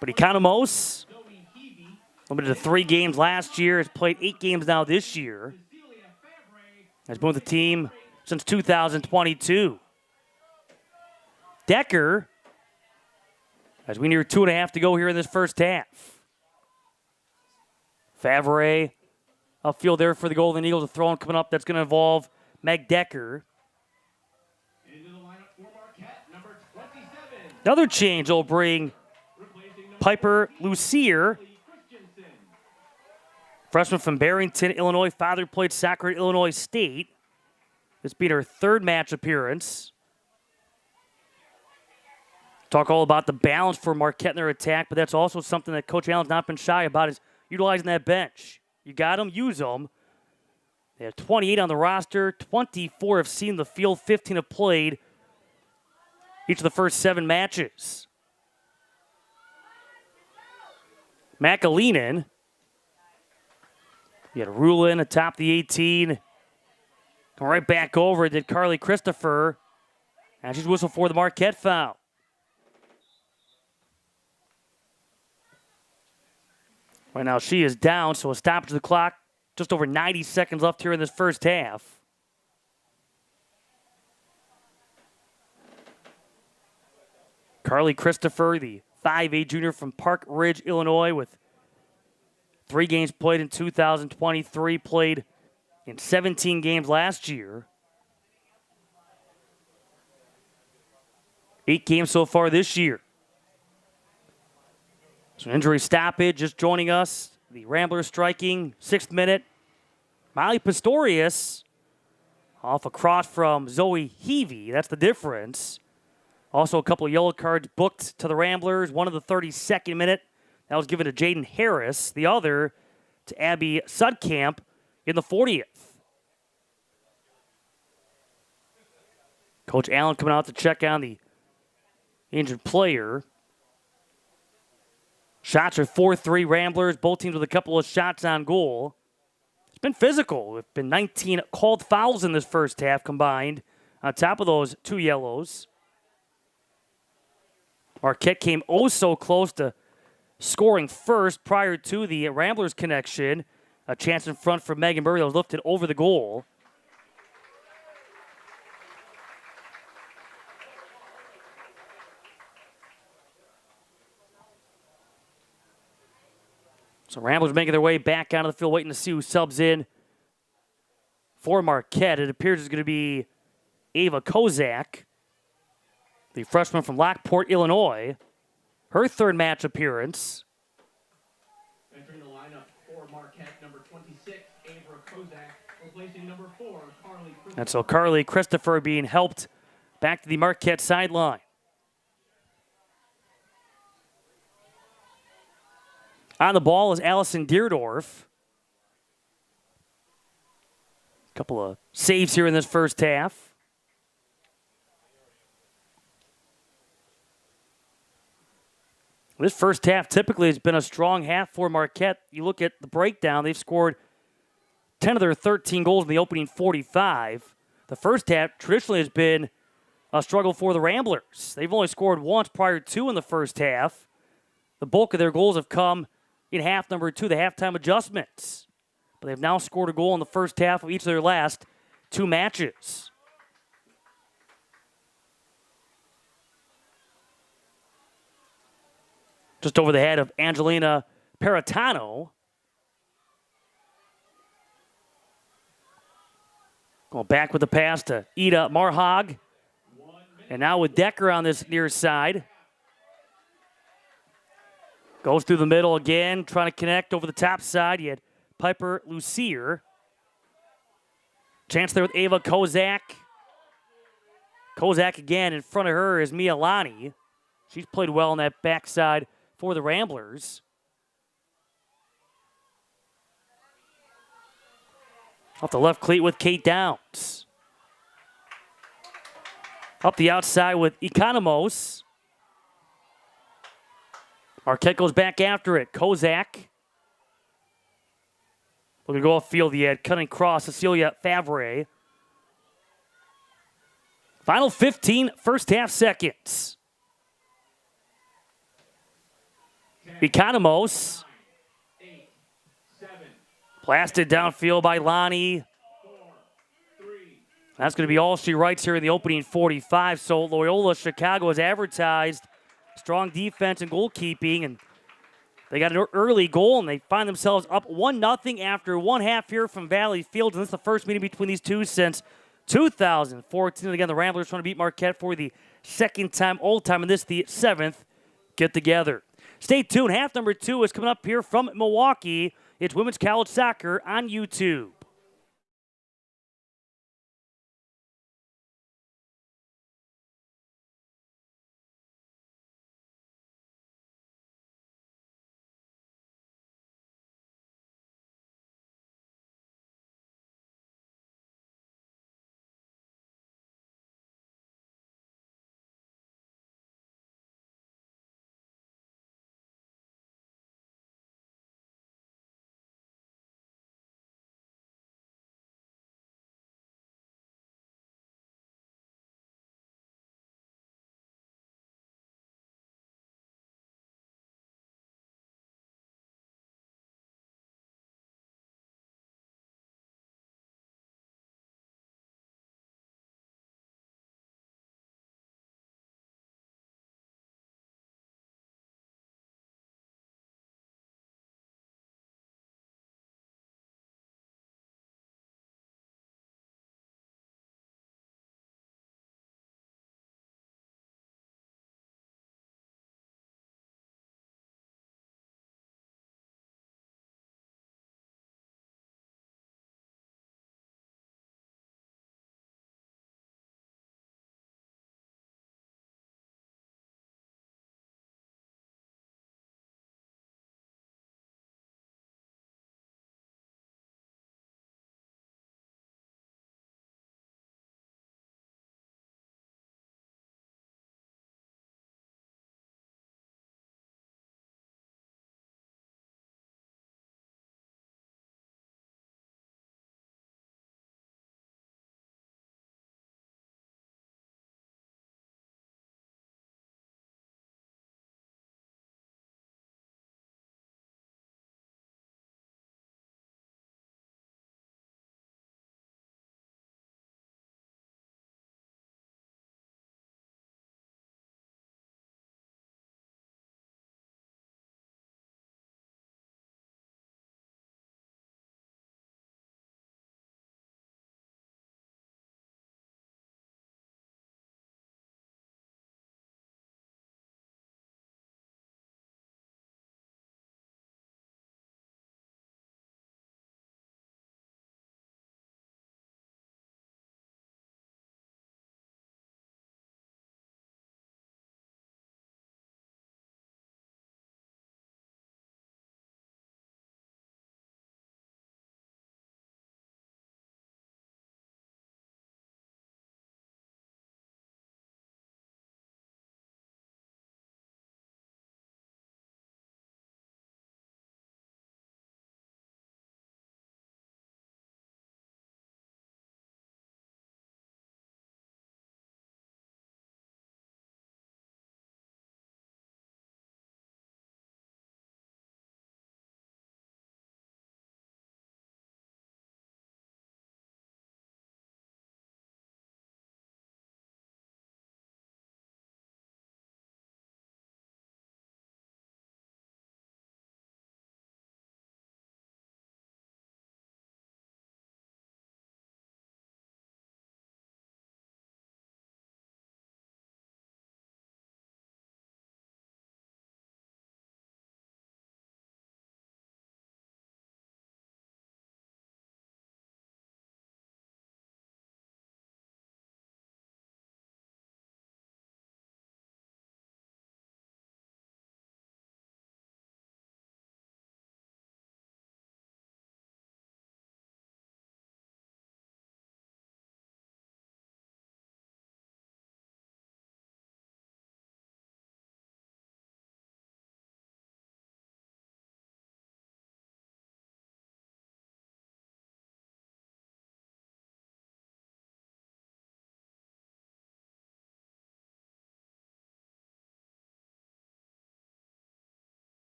But Economos, limited to 3 games last year, has played 8 games now this year. Has been with the team since 2022. Decker, as we near 2.5 to go here in this first half. Favre, upfield there for the Golden Eagles. A throw-in coming up that's going to involve Meg Decker. Into the lineup for Marquette, number 27. Another change will bring Piper Lucier, freshman from Barrington, Illinois. Father played soccer at Illinois State. This being her 3rd match appearance. Talk all about the balance for Marquette in their attack, but that's also something that Coach Allen's not been shy about, is utilizing that bench. You got them, use them. They have 28 on the roster. 24 have seen the field. 15 have played each of the first 7 matches. McAleenan. You had Rulin atop the 18. Come right back over. Did Carly Christopher. And she's whistled for the Marquette foul. Right now she is down, so a stoppage of the clock. Just over 90 seconds left here in this first half. Carly Christopher, the 5'8" junior from Park Ridge, Illinois, with 3 games played in 2023, played in 17 games last year. 8 games so far this year. So injury stoppage just joining us. The Ramblers striking, 6th minute. Molly Pistorius off a cross from Zoe Heavey. That's the difference. Also a couple of yellow cards booked to the Ramblers. One in the 32nd minute. That was given to Jaden Harris. The other to Abby Sudkamp in the 40th. Coach Allen coming out to check on the injured player. Shots are 4-3 Ramblers. Both teams with a couple of shots on goal. It's been physical. It's been 19 called fouls in this first half combined. On top of those 2 yellows. Marquette came oh so close to scoring first prior to the Ramblers connection. A chance in front for Megan Murray that was lifted over the goal. So Ramblers making their way back onto the field, waiting to see who subs in for Marquette. It appears it's going to be Ava Kozak, the freshman from Lockport, Illinois. Her 3rd match appearance. Entering the lineup for Marquette, number 26, Ava Kozak, replacing number 4, Carly Christopher. And so Carly Christopher being helped back to the Marquette sideline. On the ball is Allison Deerdorf. A couple of saves here in this first half. This first half typically has been a strong half for Marquette. You look at the breakdown, they've scored 10 of their 13 goals in the opening 45. The first half traditionally has been a struggle for the Ramblers. They've only scored once prior to in the first half. The bulk of their goals have come in half number 2, the halftime adjustments. But they've now scored a goal in the first half of each of their last 2 matches. Just over the head of Angelina Peratano. Going back with the pass to Ida Marhag. And now with Decker on this near side. Goes through the middle again, trying to connect over the top side. You had Piper Lucier. Chance there with Ava Kozak. Kozak again. In front of her is Mia Lani. She's played well on that backside for the Ramblers. Off the left cleat with Kate Downs. Up the outside with Economos. Marquette goes back after it. Kozak. Looking to go off field yet. Cutting cross, Cecilia Favre. Final 15 first half seconds. Economos. Blasted downfield by Lonnie. That's going to be all she writes here in the opening 45. So Loyola Chicago has advertised strong defense and goalkeeping, and they got an early goal, and they find themselves up 1-0 after 1 half here from Valley Fields. And this is the first meeting between these two since 2014. And again, the Ramblers trying to beat Marquette for the 2nd time, old time, and this the 7th get-together. Stay tuned. Half number 2 is coming up here from Milwaukee. It's Women's College Soccer on YouTube.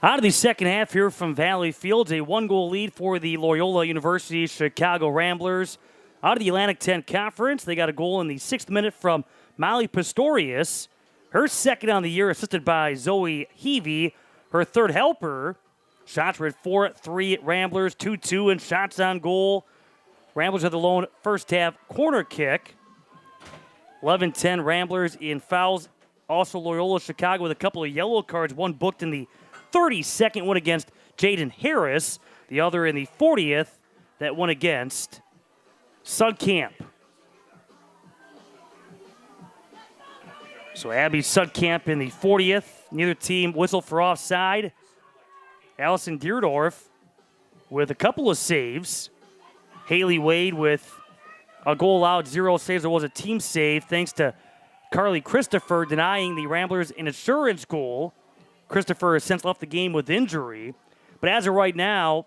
Out of the second half here from Valley Fields, a one-goal lead for the Loyola University Chicago Ramblers. Out of the Atlantic 10 Conference, they got a goal in the 6th minute from Molly Pistorius. Her second on the year, assisted by Zoe Heavey. Her third helper. Shots were at 4-3 Ramblers, 2-2 in shots on goal. Ramblers had the lone first half corner kick. 11-10 Ramblers in fouls. Also Loyola Chicago with a couple of yellow cards, one booked in the 32nd one against Jaden Harris, the other in the 40th, that one against Sudcamp. So Abby Sudcamp in the 40th. Neither team whistled for offside. Allison Deerdorf with a couple of saves. Haley Wade with a goal allowed, 0 saves. There was a team save thanks to Carly Christopher denying the Ramblers an insurance goal. Christopher has since left the game with injury. But as of right now,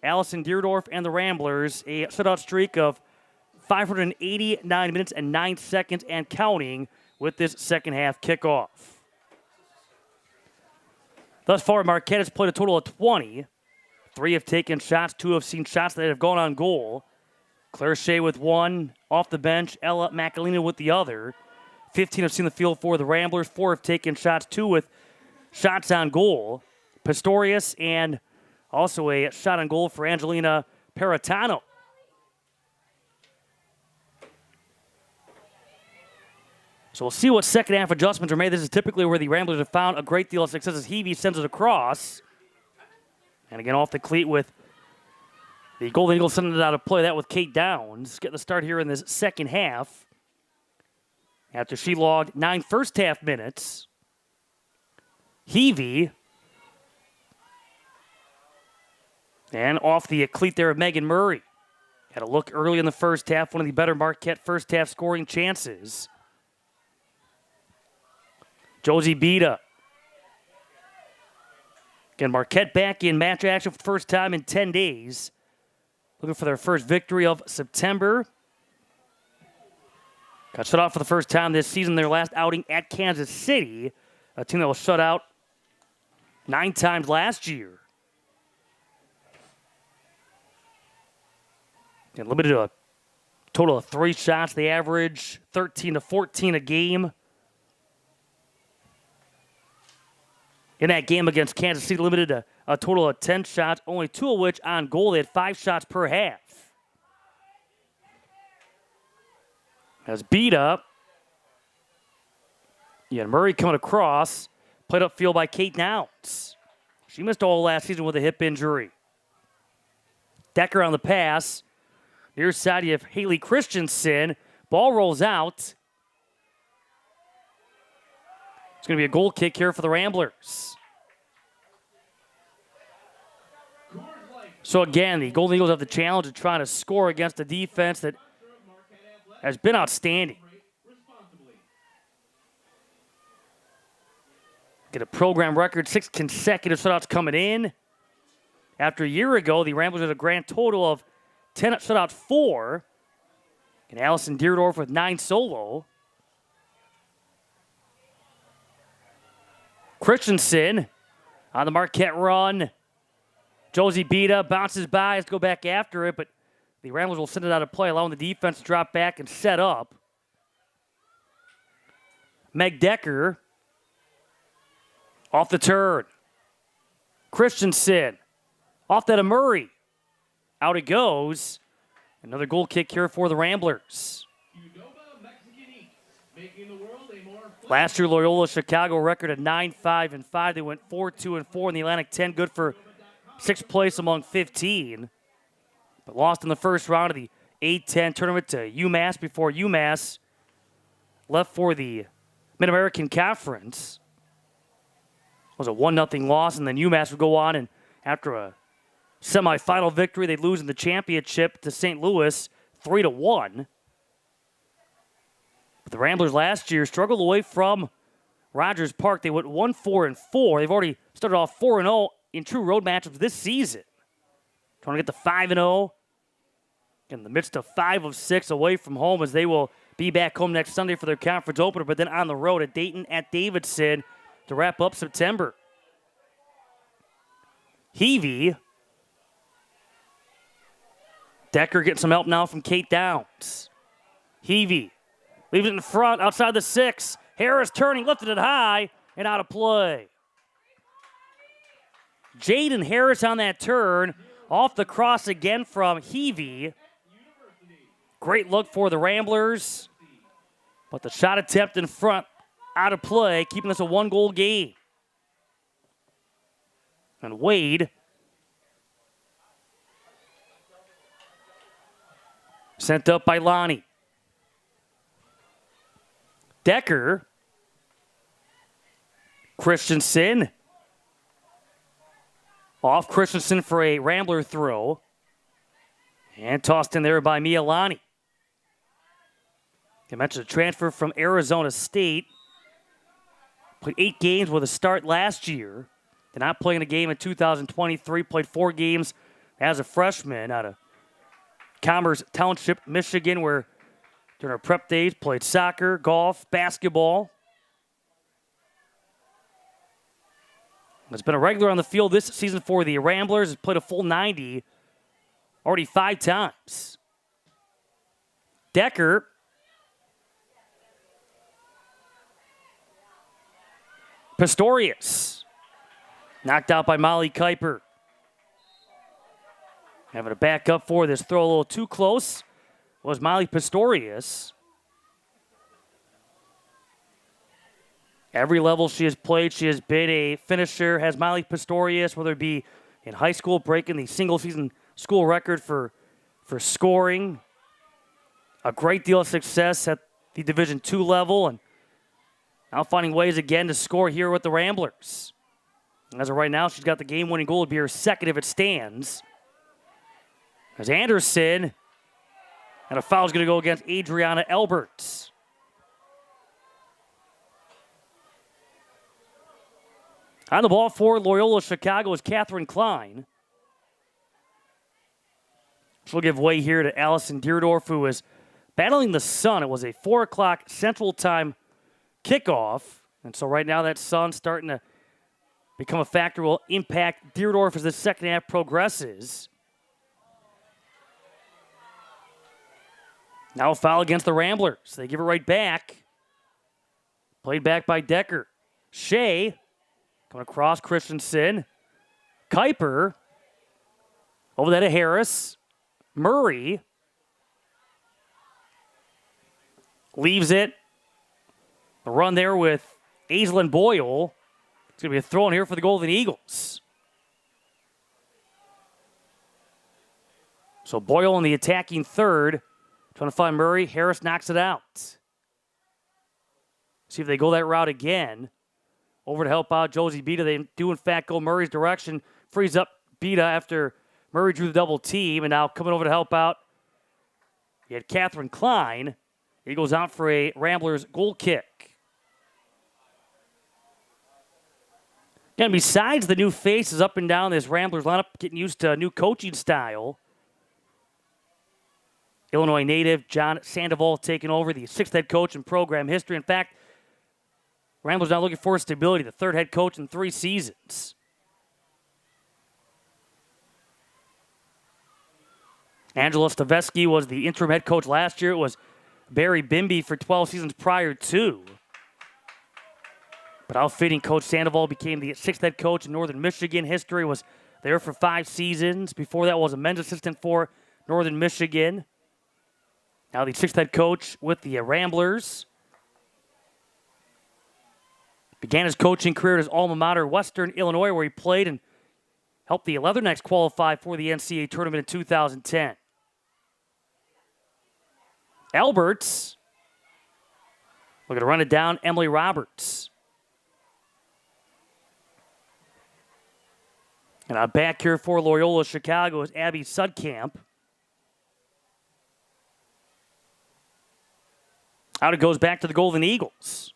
Allison Deerdorf and the Ramblers, a shutout streak of 589 minutes and 9 seconds and counting with this second half kickoff. Thus far, Marquette has played a total of 20. 3 have taken shots, 2 have seen shots that have gone on goal. Claire Shea with 1 off the bench, Ella McAlena with the other. 15 have seen the field for the Ramblers, 4 have taken shots, 2 with shots on goal. Pistorius and also a shot on goal for Angelina Paratano. So we'll see what second half adjustments are made. This is typically where the Ramblers have found a great deal of success as Heavey sends it across. And again, off the cleat with the Golden Eagles sending it out of play. That with Kate Downs. Getting the start here in this second half. After she logged 9 first half minutes. Heavey. And off the cleat there of Megan Murray. Had a look early in the first half. One of the better Marquette first half scoring chances. Josie Beta. Again, Marquette back in match action for the first time in 10 days. Looking for their first victory of September. Got shut out for the first time this season, their last outing at Kansas City. A team that was shut out 9 times last year. And limited to a total of 3 shots. They average 13 to 14 a game. In that game against Kansas City, limited to a total of 10 shots, only 2 of which on goal. They had 5 shots per half. As beat up. Yeah, Murray coming across. Played upfield by Kate Downs. She missed all last season with a hip injury. Decker on the pass. Near side, you have Haley Christensen. Ball rolls out. It's going to be a goal kick here for the Ramblers. So again, the Golden Eagles have the challenge of trying to score against a defense that has been outstanding. Get a program record, 6 consecutive shutouts coming in. After a year ago, the Ramblers had a grand total of 10 shutouts, 4. And Allison Deerdorf with 9 solo. Christensen on the Marquette run. Josie Beta bounces by, has to go back after it, but the Ramblers will send it out of play, allowing the defense to drop back and set up. Meg Decker off the turn. Christensen off that of Murray. Out it goes. Another goal kick here for the Ramblers. Last year, Loyola Chicago record at 9-5-5. They went 4-2-4 in the Atlantic 10, good for 6th place among 15. But lost in the first round of the A-10 tournament to UMass before UMass left for the Mid-American Conference. It was a 1-0 loss, and then UMass would go on, and after a semifinal victory, they'd lose in the championship to St. Louis 3-1. But the Ramblers last year struggled away from Rogers Park. They went 1-4-4. They've already started off 4-0 in true road matchups this season. Trying to get to 5-0 in the midst of 5 of 6 away from home, as they will be back home next Sunday for their conference opener, but then on the road at Dayton at Davidson to wrap up September. Heavey. Decker getting some help now from Kate Downs. Heavey leaves it in front outside the 6. Harris turning, lifted it high, and out of play. Jaden Harris on that turn. Off the cross again from Heavey. Great look for the Ramblers. But the shot attempt in front, out of play, keeping this a 1-goal game. And Wade sent up by Lonnie. Decker. Christensen. Off Christensen for a Rambler throw. And tossed in there by Mielani. I mentioned a transfer from Arizona State. Played 8 games with a start last year. Did not play in a game in 2023. Played 4 games as a freshman out of Commerce Township, Michigan, where during our prep days played soccer, golf, basketball. Has been a regular on the field this season for the Ramblers. Has played a full 90 already 5 times. Decker. Pistorius. Knocked out by Molly Kuiper. Having to back up for this throw a little too close was Molly Pistorius. Every level she has played, she has been a finisher. Has Molly Pistorius, whether it be in high school, breaking the single-season school record for scoring. A great deal of success at the Division II level, and now finding ways again to score here with the Ramblers. As of right now, she's got the game-winning goal. It'd be her second if it stands. As Anderson, and a foul is going to go against Adriana Elberts. On the ball for Loyola Chicago is Catherine Klein. She'll give way here to Allison Deerdorf, who is battling the sun. It was a 4 o'clock Central Time kickoff. And so right now that sun's starting to become a factor, will impact Deerdorf as the second half progresses. Now a foul against the Ramblers. They give it right back. Played back by Decker. Shea coming across Christensen. Kuiper. Over that to Harris. Murray. Leaves it. The run there with Aislinn Boyle. It's going to be a throw in here for the Golden Eagles. So Boyle in the attacking third. Trying to find Murray. Harris knocks it out. See if they go that route again. Over to help out Josie Beta. They do, in fact, go Murray's direction. Frees up Beta after Murray drew the double team. And now coming over to help out, you had Catherine Klein. He goes out for a Ramblers goal kick. And besides the new faces up and down this Ramblers lineup, getting used to a new coaching style. Illinois native John Sandoval taking over, the 6th head coach in program history. In fact, Ramblers now looking for stability, the 3rd head coach in 3 seasons. Angela Stavesky was the interim head coach last year. It was Barry Bimby for 12 seasons prior to. But outfitting Coach Sandoval became the 6th head coach in Northern Michigan. History was there for 5 seasons. Before that was a men's assistant for Northern Michigan. Now the 6th head coach with the Ramblers. Began his coaching career at his alma mater, Western Illinois, where he played and helped the Leathernecks qualify for the NCAA tournament in 2010. Alberts. Looking to run it down, Emily Roberts. And I'm back here for Loyola Chicago is Abby Sudkamp. Out it goes back to the Golden Eagles.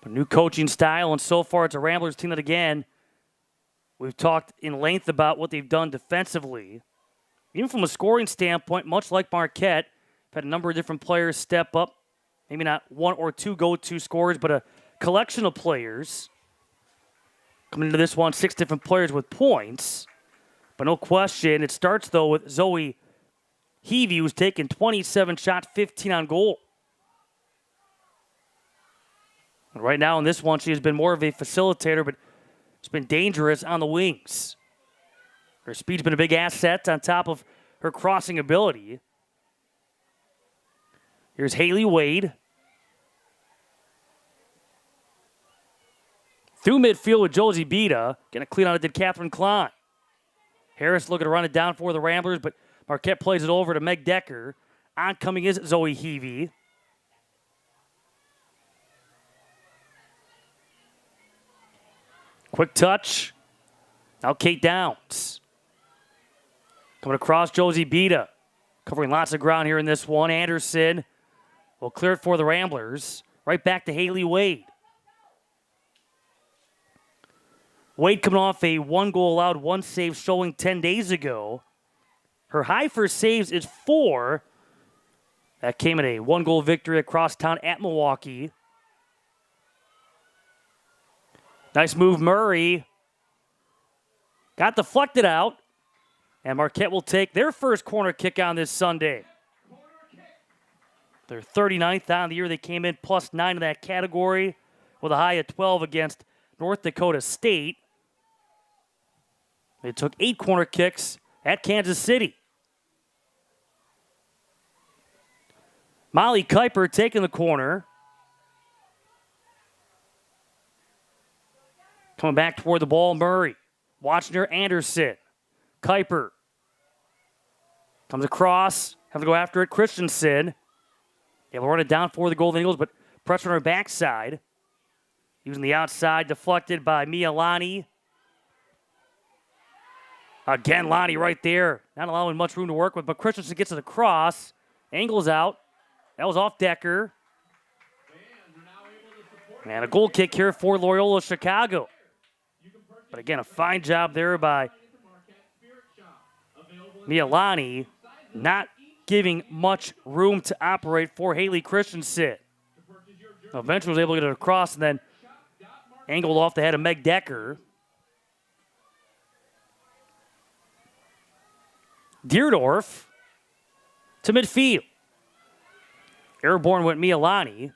A new coaching style, and so far it's a Ramblers team that, again, we've talked in length about what they've done defensively. Even from a scoring standpoint, much like Marquette, had a number of different players step up. Maybe not 1 or 2 go-to scorers, but a collection of players. Coming into this one, 6 different players with points. But no question, it starts, though, with Zoe Heavey, who's taken 27 shots, 15 on goal. And right now in this one, she has been more of a facilitator, but it's been dangerous on the wings. Her speed's been a big asset on top of her crossing ability. Here's Haley Wade. Through midfield with Josie Beta. Getting a clean on it did Catherine Klein. Harris looking to run it down for the Ramblers, but Marquette plays it over to Meg Decker. Oncoming is Zoe Heavey. Quick touch. Now Kate Downs. Coming across Josie Beta. Covering lots of ground here in this one. Anderson will clear it for the Ramblers. Right back to Haley Wade. Wade coming off a 1 goal allowed, 1 save showing 10 days ago. Her high for saves is 4. That came in a 1 goal victory across town at Milwaukee. Nice move, Murray. Got deflected out. And Marquette will take their first corner kick on this Sunday. Their 39th on the year. They came in +9 in that category with a high of 12 against North Dakota State. They took 8 corner kicks at Kansas City. Molly Kuiper taking the corner. Coming back toward the ball, Murray. Watching her, Anderson. Kuiper. Comes across. Have to go after it, Christensen. Able to run it down for the Golden Eagles, but pressure on her backside. Using the outside, deflected by Mia Lonnie. Again, Lonnie right there. Not allowing much room to work with, but Christensen gets it across. Angles out. That was off Decker. And a goal kick here for Loyola Chicago. But again, a fine job there by Mia Lonnie. Not giving much room to operate for Haley Christensen. Eventually was able to get it across and then angled off the head of Meg Decker. Deerdorf to midfield. Airborne went Mialani.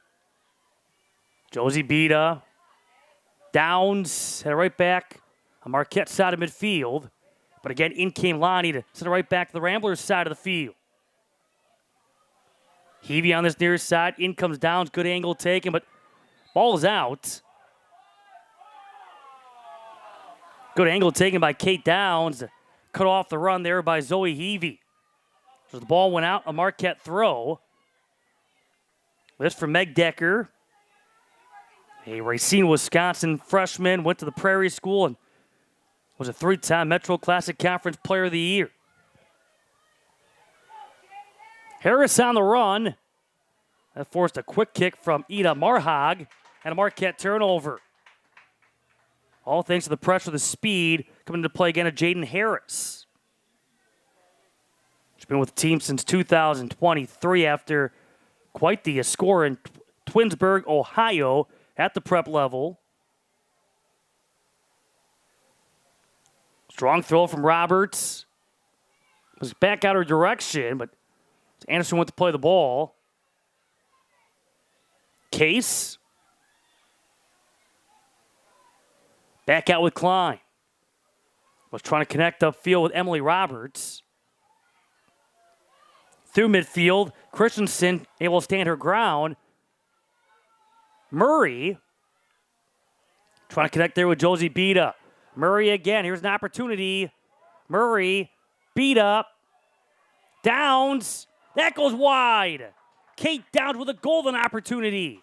Josie Beta. Downs had it right back on Marquette side of midfield. But again, in came Lonnie to send it right back to the Ramblers side of the field. Heavey on this near side. In comes Downs. Good angle taken, but ball is out. Good angle taken by Kate Downs. Cut off the run there by Zoe Heavey. So the ball went out. A Marquette throw. This from Meg Decker. A Racine, Wisconsin freshman. Went to the Prairie School and was a 3-time Metro Classic Conference Player of the Year. Harris on the run. That forced a quick kick from Ida Marhag and a Marquette turnover. All thanks to the pressure, the speed, coming into play again of Jaden Harris. She's been with the team since 2023 after quite the score in Twinsburg, Ohio at the prep level. Strong throw from Roberts. Was back out her direction, but Anderson went to play the ball. Case. Back out with Klein. Was trying to connect upfield with Emily Roberts. Through midfield, Christensen able to stand her ground. Murray trying to connect there with Josie Beta. Murray again. Here's an opportunity. Murray, Beta, Downs. That goes wide. Kate Downs with a golden opportunity.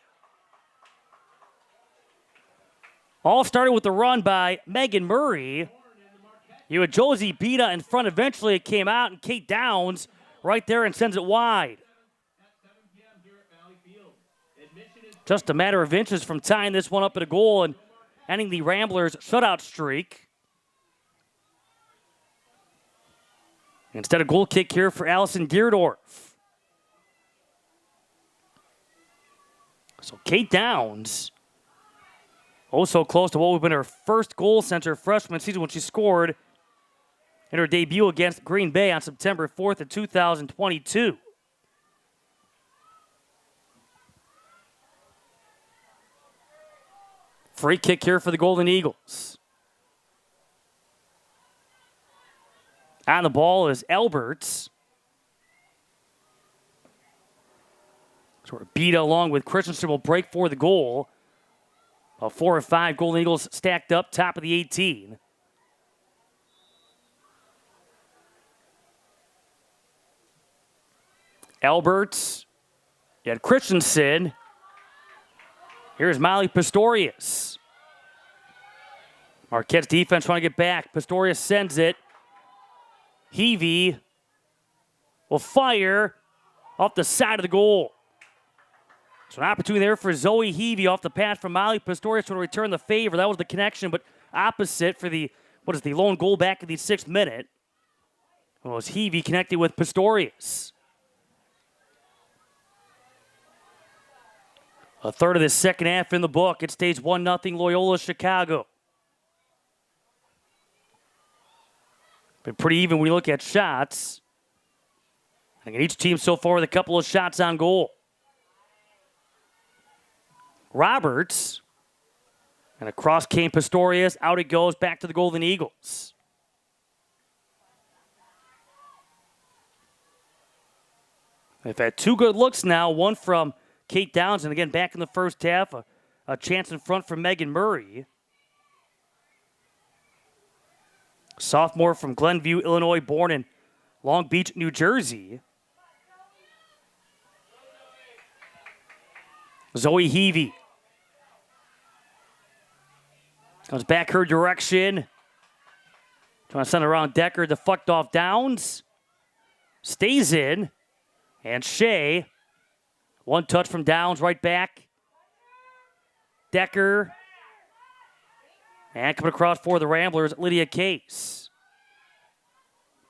All started with the run by Megan Murray. You had Josie Beta in front. Eventually it came out, and Kate Downs right there and sends it wide. Just a matter of inches from tying this one up at a goal and ending the Ramblers' shutout streak. Instead, a goal kick here for Allison Deerdorf. So Kate Downs Oh, so close to what would have been her first goal since her freshman season when she scored in her debut against Green Bay on September 4th of 2022. Free kick here for the Golden Eagles. On the ball is Alberts. Sort of beat along with Christensen will break for the goal. 4 or 5 Golden Eagles stacked up, top of the 18. Alberts. You had Christensen. Here's Molly Pistorius. Marquette's defense trying to get back. Pistorius sends it. Heavey will fire off the side of the goal. So an opportunity there for Zoe Heavey off the pass from Molly Pistorius to return the favor. That was the connection, but opposite for the lone goal back in the 6th minute. It was Heavey connected with Pistorius. A third of the second half in the book. It stays 1-0 Loyola Chicago. Been pretty even when you look at shots. I think each team so far with a couple of shots on goal. Roberts. And across came Pistorius. Out it goes back to the Golden Eagles. They've had 2 good looks now. One from Kate Downs, and again back in the first half. A chance in front for Megan Murray. Sophomore from Glenview, Illinois, born in Long Beach, New Jersey. Zoe Heavey. Comes back her direction. Trying to send around Decker, deflect off Downs. Stays in. And Shea. One touch from Downs, right back. Decker. And coming across for the Ramblers, Lydia Case.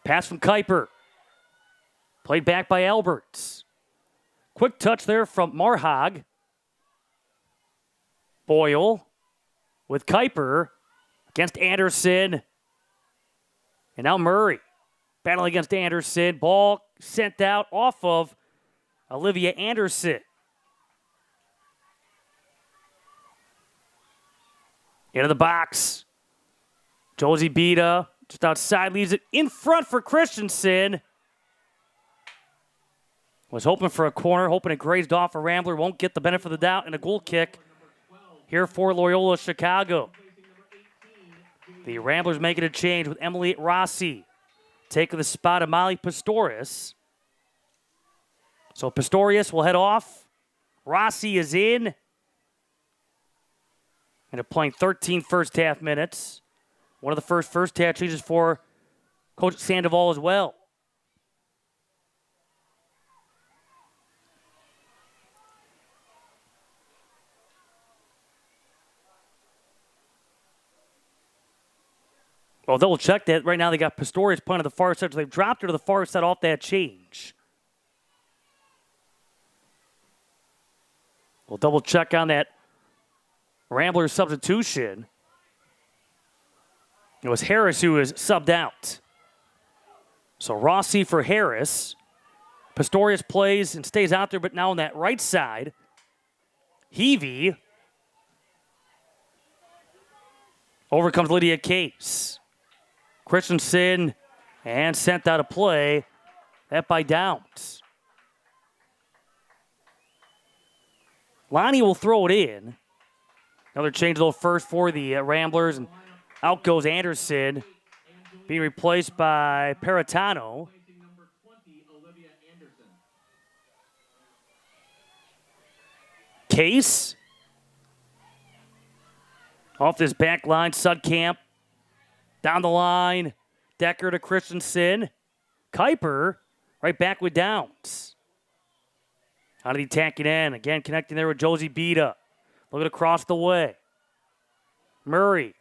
Pass from Kuiper. Played back by Alberts. Quick touch there from Marhag. Boyle with Kuiper against Anderson. And now Murray battling against Anderson. Ball sent out off of Olivia Anderson. Into the box. Josie Beta just outside, leaves it in front for Christensen. Was hoping for a corner, hoping it grazed off a Rambler. Won't get the benefit of the doubt, and a goal kick here for Loyola Chicago. The Ramblers making a change with Emily Rossi taking the spot of Molly Pistorius. So Pistorius will head off. Rossi is in. And they're playing 13 first half minutes. One of the first half changes for Coach Sandoval as well. Well, double check that. Right now they got Pistorius playing to the far side, so they've dropped her to the far side off that change. We'll double check on that Rambler substitution. It was Harris who was subbed out. So Rossi for Harris. Pistorius plays and stays out there, but now on that right side. Heavey. Over comes Lydia Case. Christensen and sent out of play. That by Downs. Lonnie will throw it in. Another change though first for the Ramblers, and out goes Anderson, being replaced by Peritano. Case. Off this back line, Sudkamp. Down the line, Decker to Christensen. Kuiper right back with Downs. Out of the attacking end. Again, connecting there with Josie Beta. Looking across the way. Murray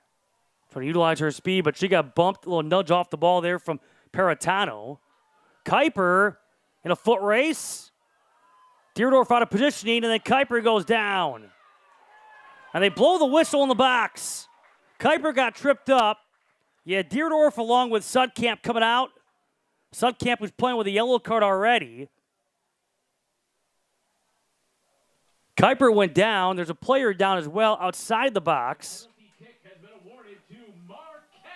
trying to utilize her speed, but she got bumped. A little nudge off the ball there from Peritano. Kuiper in a foot race. Deerdorf out of positioning, and then Kuiper goes down. And they blow the whistle in the box. Kuiper got tripped up. You had Deerdorf along with Sudkamp coming out. Sudkamp was playing with a yellow card already. Kuiper went down. There's a player down as well outside the box.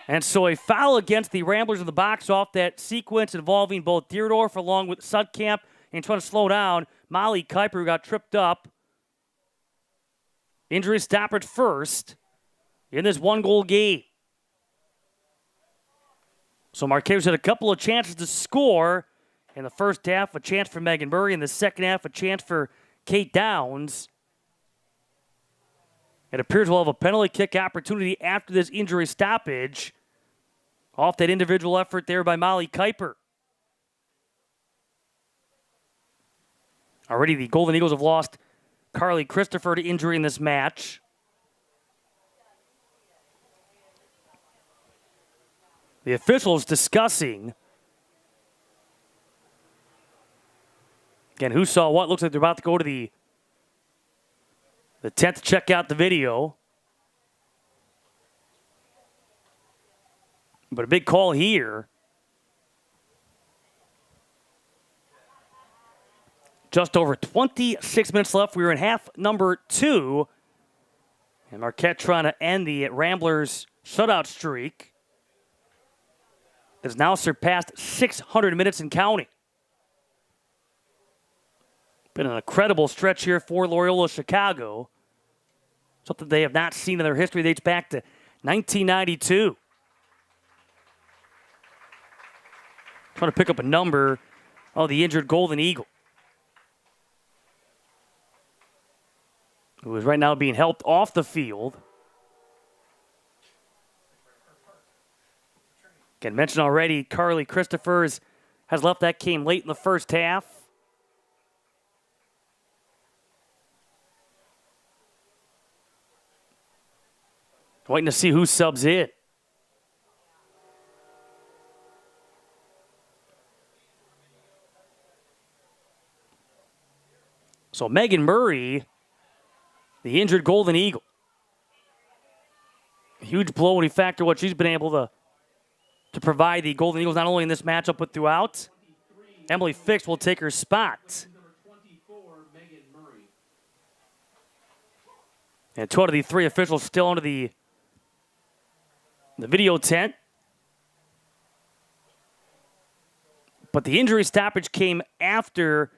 And so a foul against the Ramblers in the box off that sequence involving both Deerdorf along with Sudkamp and trying to slow down Molly Kuiper, who got tripped up. Injury stoppage first in this one-goal game. So Marquette had a couple of chances to score in the first half, a chance for Megan Murray. In the second half, a chance for Kate Downs. It appears we'll have a penalty kick opportunity after this injury stoppage off that individual effort there by Molly Kuiper. Already the Golden Eagles have lost Carly Christopher to injury in this match. The officials discussing. Again, who saw what? Looks like they're about to go to the tent to check out the video. But a big call here. Just over 26 minutes left. We were in half number 2. And Marquette trying to end the Ramblers' shutout streak. Has now surpassed 600 minutes and counting. Been an incredible stretch here for Loyola Chicago. Something they have not seen in their history dates back to 1992. Trying to pick up a number of the injured Golden Eagle, who is right now being helped off the field. Again, mentioned already, Carly Christopher has left that game late in the first half. Waiting to see who subs in. So Megan Murray, the injured Golden Eagle. Huge blow when you factor what she's been able to provide the Golden Eagles, not only in this matchup, but throughout. Emily Fix will take her spot. And 2 out of the 3 officials still under the video tent. But the injury stoppage came after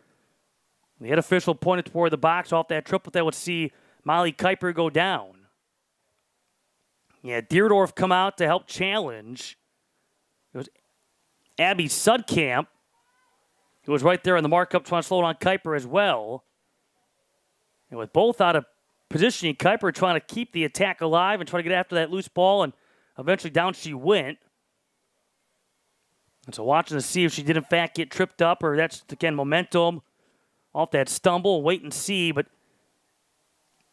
the head official pointed toward the box off that triple that would see Molly Kuiper go down. Yeah, Deerdorf come out to help challenge. It was Abby Sudkamp, who was right there in the markup trying to slow down Kuiper as well. And with both out of positioning, Kuiper trying to keep the attack alive and try to get after that loose ball, and eventually down she went. And so watching to see if she did in fact get tripped up, or that's, again, momentum off that stumble. Wait and see, but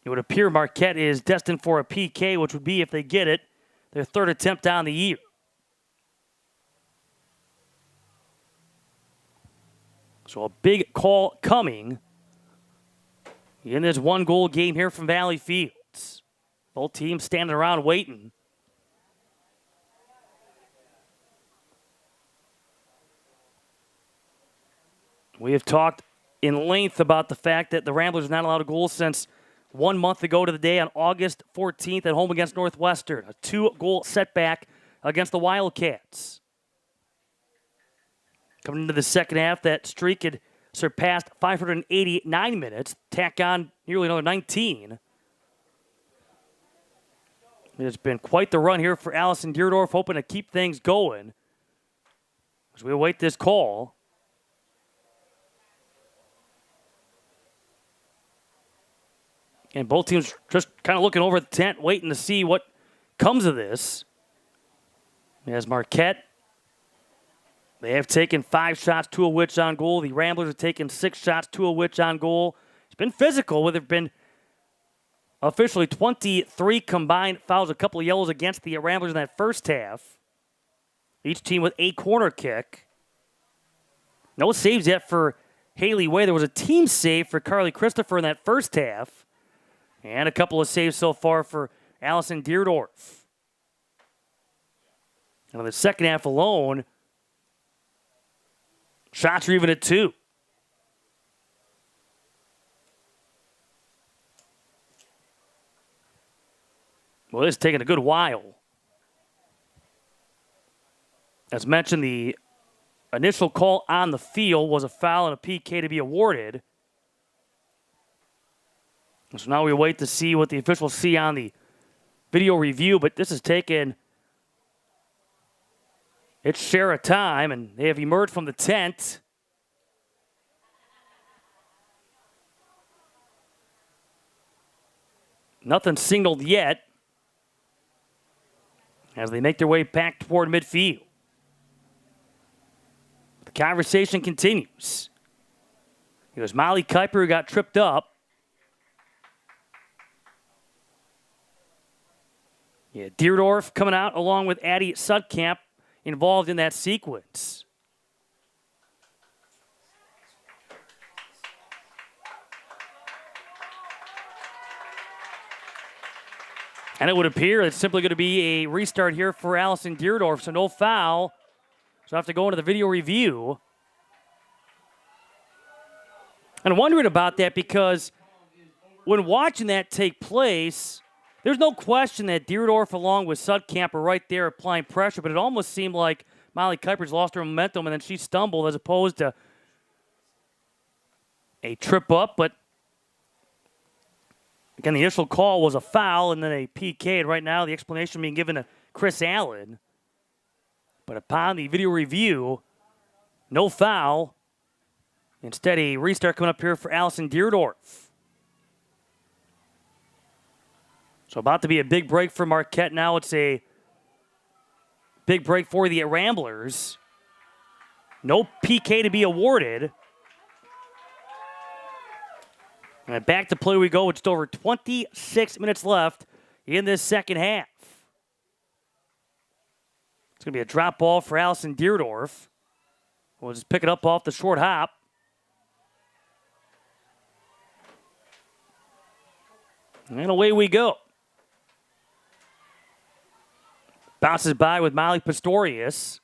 it would appear Marquette is destined for a PK, which would be, if they get it, their 3rd attempt on the year. So a big call coming in this one-goal game here from Valley Fields. Both teams standing around waiting. We have talked in length about the fact that the Ramblers are not allowed a goal since 1 month ago to the day on August 14th at home against Northwestern. A 2-goal setback against the Wildcats. Coming into the second half, that streak had surpassed 589 minutes. Tack on nearly another 19. It's been quite the run here for Allison Deerdorf, hoping to keep things going as we await this call. And both teams just kind of looking over the tent, waiting to see what comes of this. As Marquette, they have taken 5 shots, 2 of which on goal. The Ramblers have taken 6 shots, 2 of which on goal. It's been physical, with there been officially 23 combined fouls, a couple of yellows against the Ramblers in that first half. Each team with a corner kick. No saves yet for Haley Way. There was a team save for Carly Christopher in that first half. And a couple of saves so far for Allison Deerdorf. And in the second half alone, shots are even at 2. Well, it's taken a good while. As mentioned, the initial call on the field was a foul and a PK to be awarded. So now we wait to see what the officials see on the video review, but this has taken its share of time, and they have emerged from the tent. Nothing signaled yet as they make their way back toward midfield. The conversation continues. It was Molly Kuiper who got tripped up. Yeah, Deerdorf coming out along with Addie Sudkamp involved in that sequence. And it would appear it's simply going to be a restart here for Allison Deerdorf, so no foul. So I have to go into the video review. And I'm wondering about that because when watching that take place, there's no question that Deerdorf along with Sudkamp are right there applying pressure, but it almost seemed like Molly Kuiper's lost her momentum and then she stumbled as opposed to a trip up. But again, the initial call was a foul and then a PK, and right now the explanation being given to Chris Allen. But upon the video review, no foul. Instead, a restart coming up here for Allison Deerdorf. So about to be a big break for Marquette. Now it's a big break for the Ramblers. No PK to be awarded. And back to play we go with just over 26 minutes left in this second half. It's going to be a drop ball for Allison Deerdorf. We'll just pick it up off the short hop. And away we go. Bounces by with Molly Pistorius.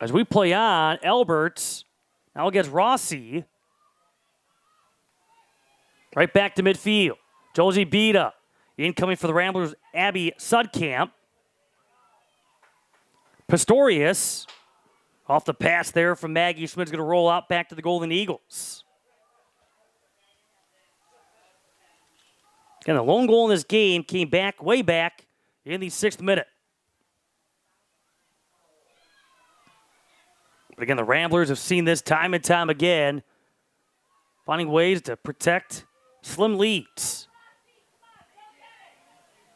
As we play on, Alberts now against Rossi. Right back to midfield. Josie Beta. Incoming for the Ramblers, Abby Sudkamp. Pistorius. Off the pass there from Maggie Schmidt's going to roll out back to the Golden Eagles. And the lone goal in this game came back, way back, in the 6th minute. But again, the Ramblers have seen this time and time again, finding ways to protect slim leads.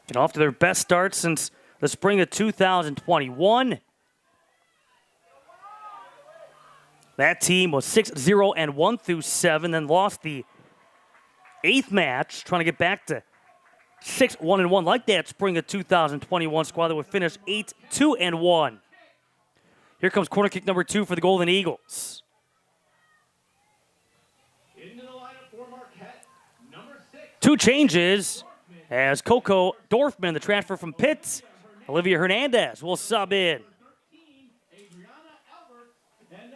And off to their best start since the spring of 2021. That team was 6-0-1 through 7, then lost the 8th match, trying to get back to 6-1-1 like that spring of 2021 squad that would finish 8-2-1. Here comes corner kick number 2 for the Golden Eagles. Into the lineup for Marquette, number 6. 2 changes as Coco Dorfman, the transfer from Pitt, Olivia Hernandez will sub in.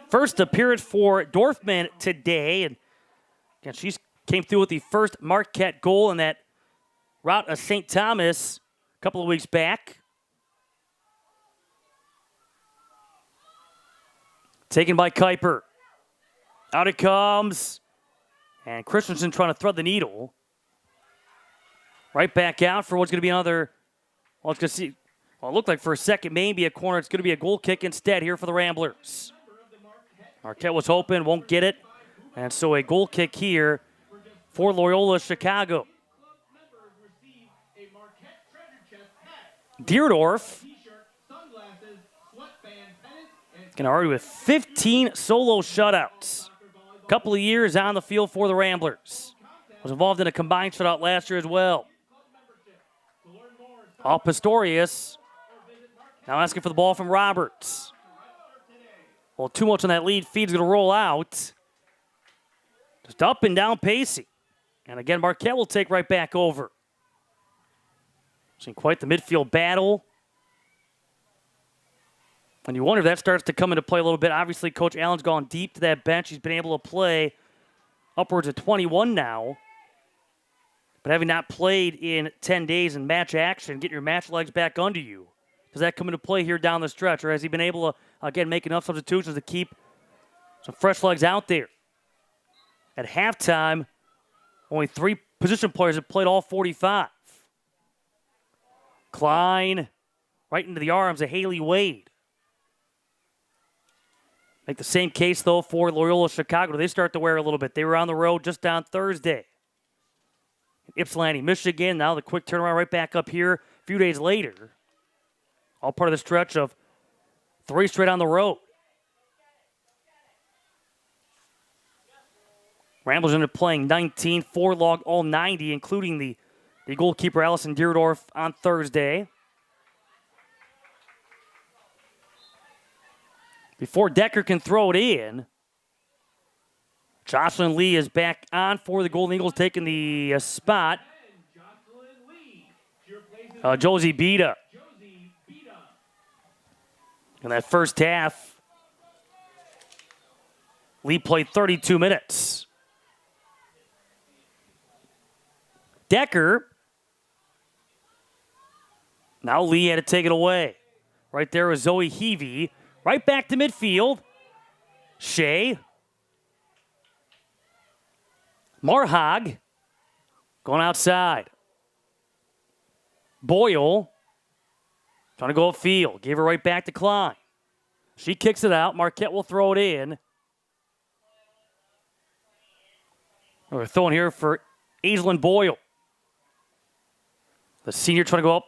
First appearance for Dorfman today, and again, she came through with the first Marquette goal in that rout of St. Thomas a couple of weeks back. Taken by Kuiper. Out it comes. And Christensen trying to thread the needle. Right back out for what's going to be another, well, it's going to see, well, it looked like for a second maybe a corner. It's going to be a goal kick instead here for the Ramblers. Marquette was hoping, won't get it. And so a goal kick here for Loyola Chicago. Deerdorf can argue with 15 solo shutouts. A couple of years on the field for the Ramblers. Was involved in a combined shutout last year as well. Off Pistorius. Now asking for the ball from Roberts. Well, too much on that lead feed's going to roll out. Just up and down pacing. And again, Marquette will take right back over. Seen quite the midfield battle. And you wonder if that starts to come into play a little bit. Obviously, Coach Allen's gone deep to that bench. He's been able to play upwards of 21 now. But having not played in 10 days in match action, get your match legs back under you. Does that come into play here down the stretch? Or has he been able to, again, make enough substitutions to keep some fresh legs out there? At halftime, only 3 position players have played all 45. Klein right into the arms of Haley Wade. Make the same case, though, for Loyola Chicago. They start to wear a little bit. They were on the road just on Thursday. Ypsilanti, Michigan. Now the quick turnaround right back up here a few days later. All part of the stretch of 3 straight on the road. Ramblers ended up playing 19, 4 log all 90, including the goalkeeper Allison Deerdorf on Thursday. Before Decker can throw it in, Jocelyn Lee is back on for the Golden Eagles, taking the spot. Josie Bida. In that first half, Lee played 32 minutes. Decker. Now Lee had to take it away. Right there was Zoe Heavey. Right back to midfield. Shea. Marhag. Going outside. Boyle. Trying to go upfield. Gave her right back to Klein. She kicks it out. Marquette will throw it in. We're throwing here for Aislinn Boyle. The senior trying to go up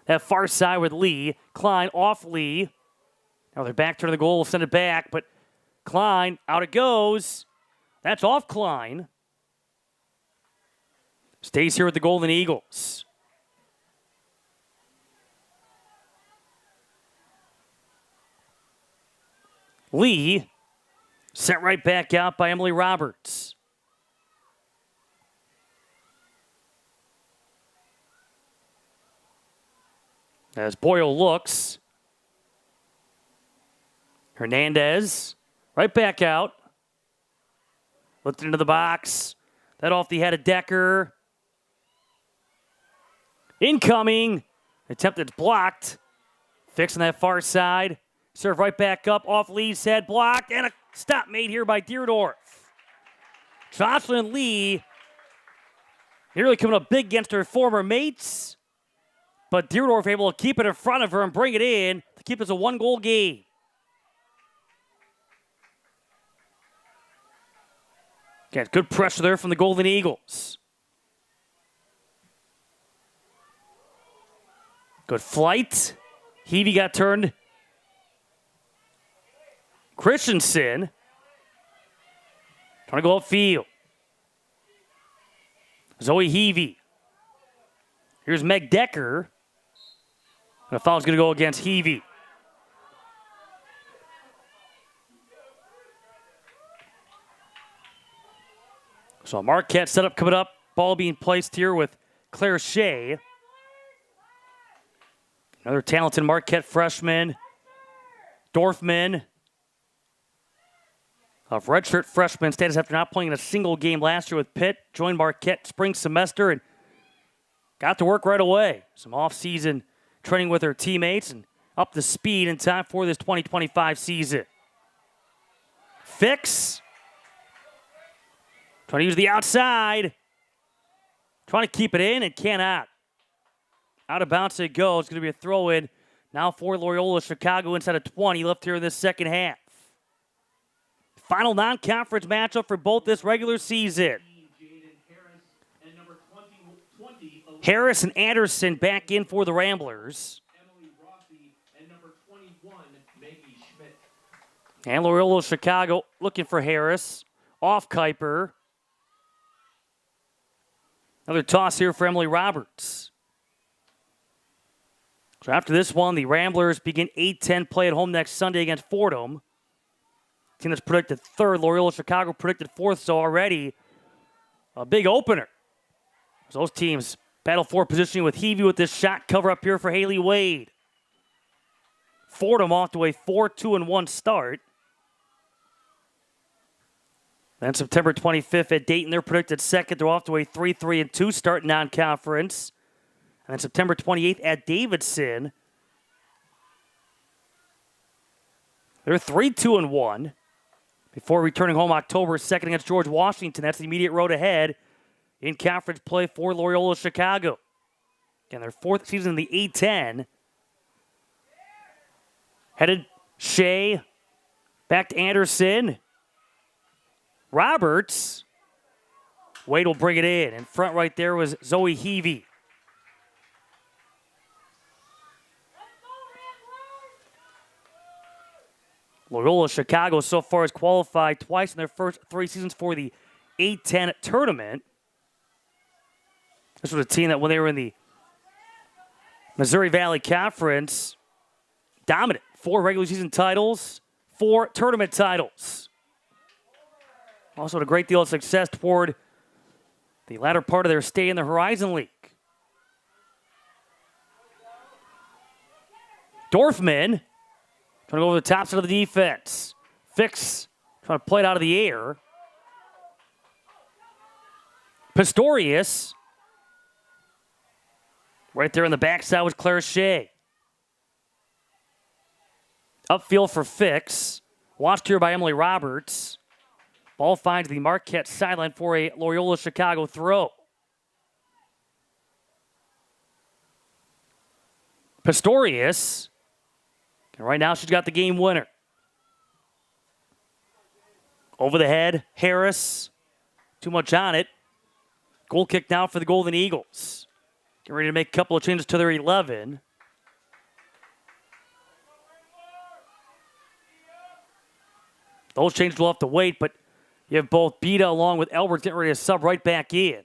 that far side with Lee. Klein off Lee. Now they're back to the goal. We'll send it back, but Klein, out it goes. That's off Klein. Stays here with the Golden Eagles. Lee sent right back out by Emily Roberts. As Boyle looks. Hernandez, right back out. Lifted into the box. That off the head of Decker. Incoming. Attempted blocked. Fixing that far side. Serve right back up off Lee's head. Blocked. And a stop made here by Deerdorf. Jocelyn Lee nearly coming up big against her former mates. But Deerdorf able to keep it in front of her and bring it in to keep this a 1-goal game. Again, good pressure there from the Golden Eagles. Good flight. Heavey got turned. Christensen. Trying to go upfield. Zoe Heavey. Here's Meg Decker. And the foul's going to go against Heavey. So Marquette setup coming up. Ball being placed here with Claire Shea. Another talented Marquette freshman. Dorfman. Of redshirt freshman status after not playing in a single game last year with Pitt. Joined Marquette spring semester and got to work right away. Some off-season training with her teammates and up to speed in time for this 2025 season. Fix. Trying to use the outside. Trying to keep it in and cannot. Out of bounds it goes. It's going to be a throw-in now for Loyola Chicago inside of 20 left here in this second half. Final non-conference matchup for both this regular season. Harris and Anderson back in for the Ramblers. And Loyola Chicago looking for Harris. Off Kuiper. Another toss here for Emily Roberts. So after this one, the Ramblers begin 8-10 play at home next Sunday against Fordham. Team that's predicted third. Loyola Chicago predicted fourth, so already a big opener So those teams battle for positioning with Heavey with this shot cover up here for Haley Wade. Fordham off to a 4-2-1 start. Then September 25th at Dayton, they're predicted second. They're off to a 3-3-2 start non-conference. And then September 28th at Davidson, they're 3-2-1 before returning home October 2nd against George Washington. That's the immediate road ahead in conference play for Loyola Chicago. Again, their fourth season in the A-10. Headed Shea, back to Anderson. Roberts. Wade will bring it in. In front right there was Zoe Heavey. Loyola Chicago so far has qualified twice in their first 3 seasons for the A-10 tournament. This was a team that when they were in the Missouri Valley Conference, dominant. 4 regular season titles, 4 tournament titles. Also had a great deal of success toward the latter part of their stay in the Horizon League. Dorfman trying to go over the top side of the defense. Fix trying to play it out of the air. Pistorius right there on the backside was Claire Shea. Upfield for Fix. Watched here by Emily Roberts. Ball finds the Marquette sideline for a Loyola Chicago throw. Pistorius. And right now she's got the game winner. Over the head, Harris. Too much on it. Goal kick now for the Golden Eagles. Getting ready to make a couple of changes to their 11. Those changes will have to wait, but you have both Beta along with Elbert getting ready to sub right back in.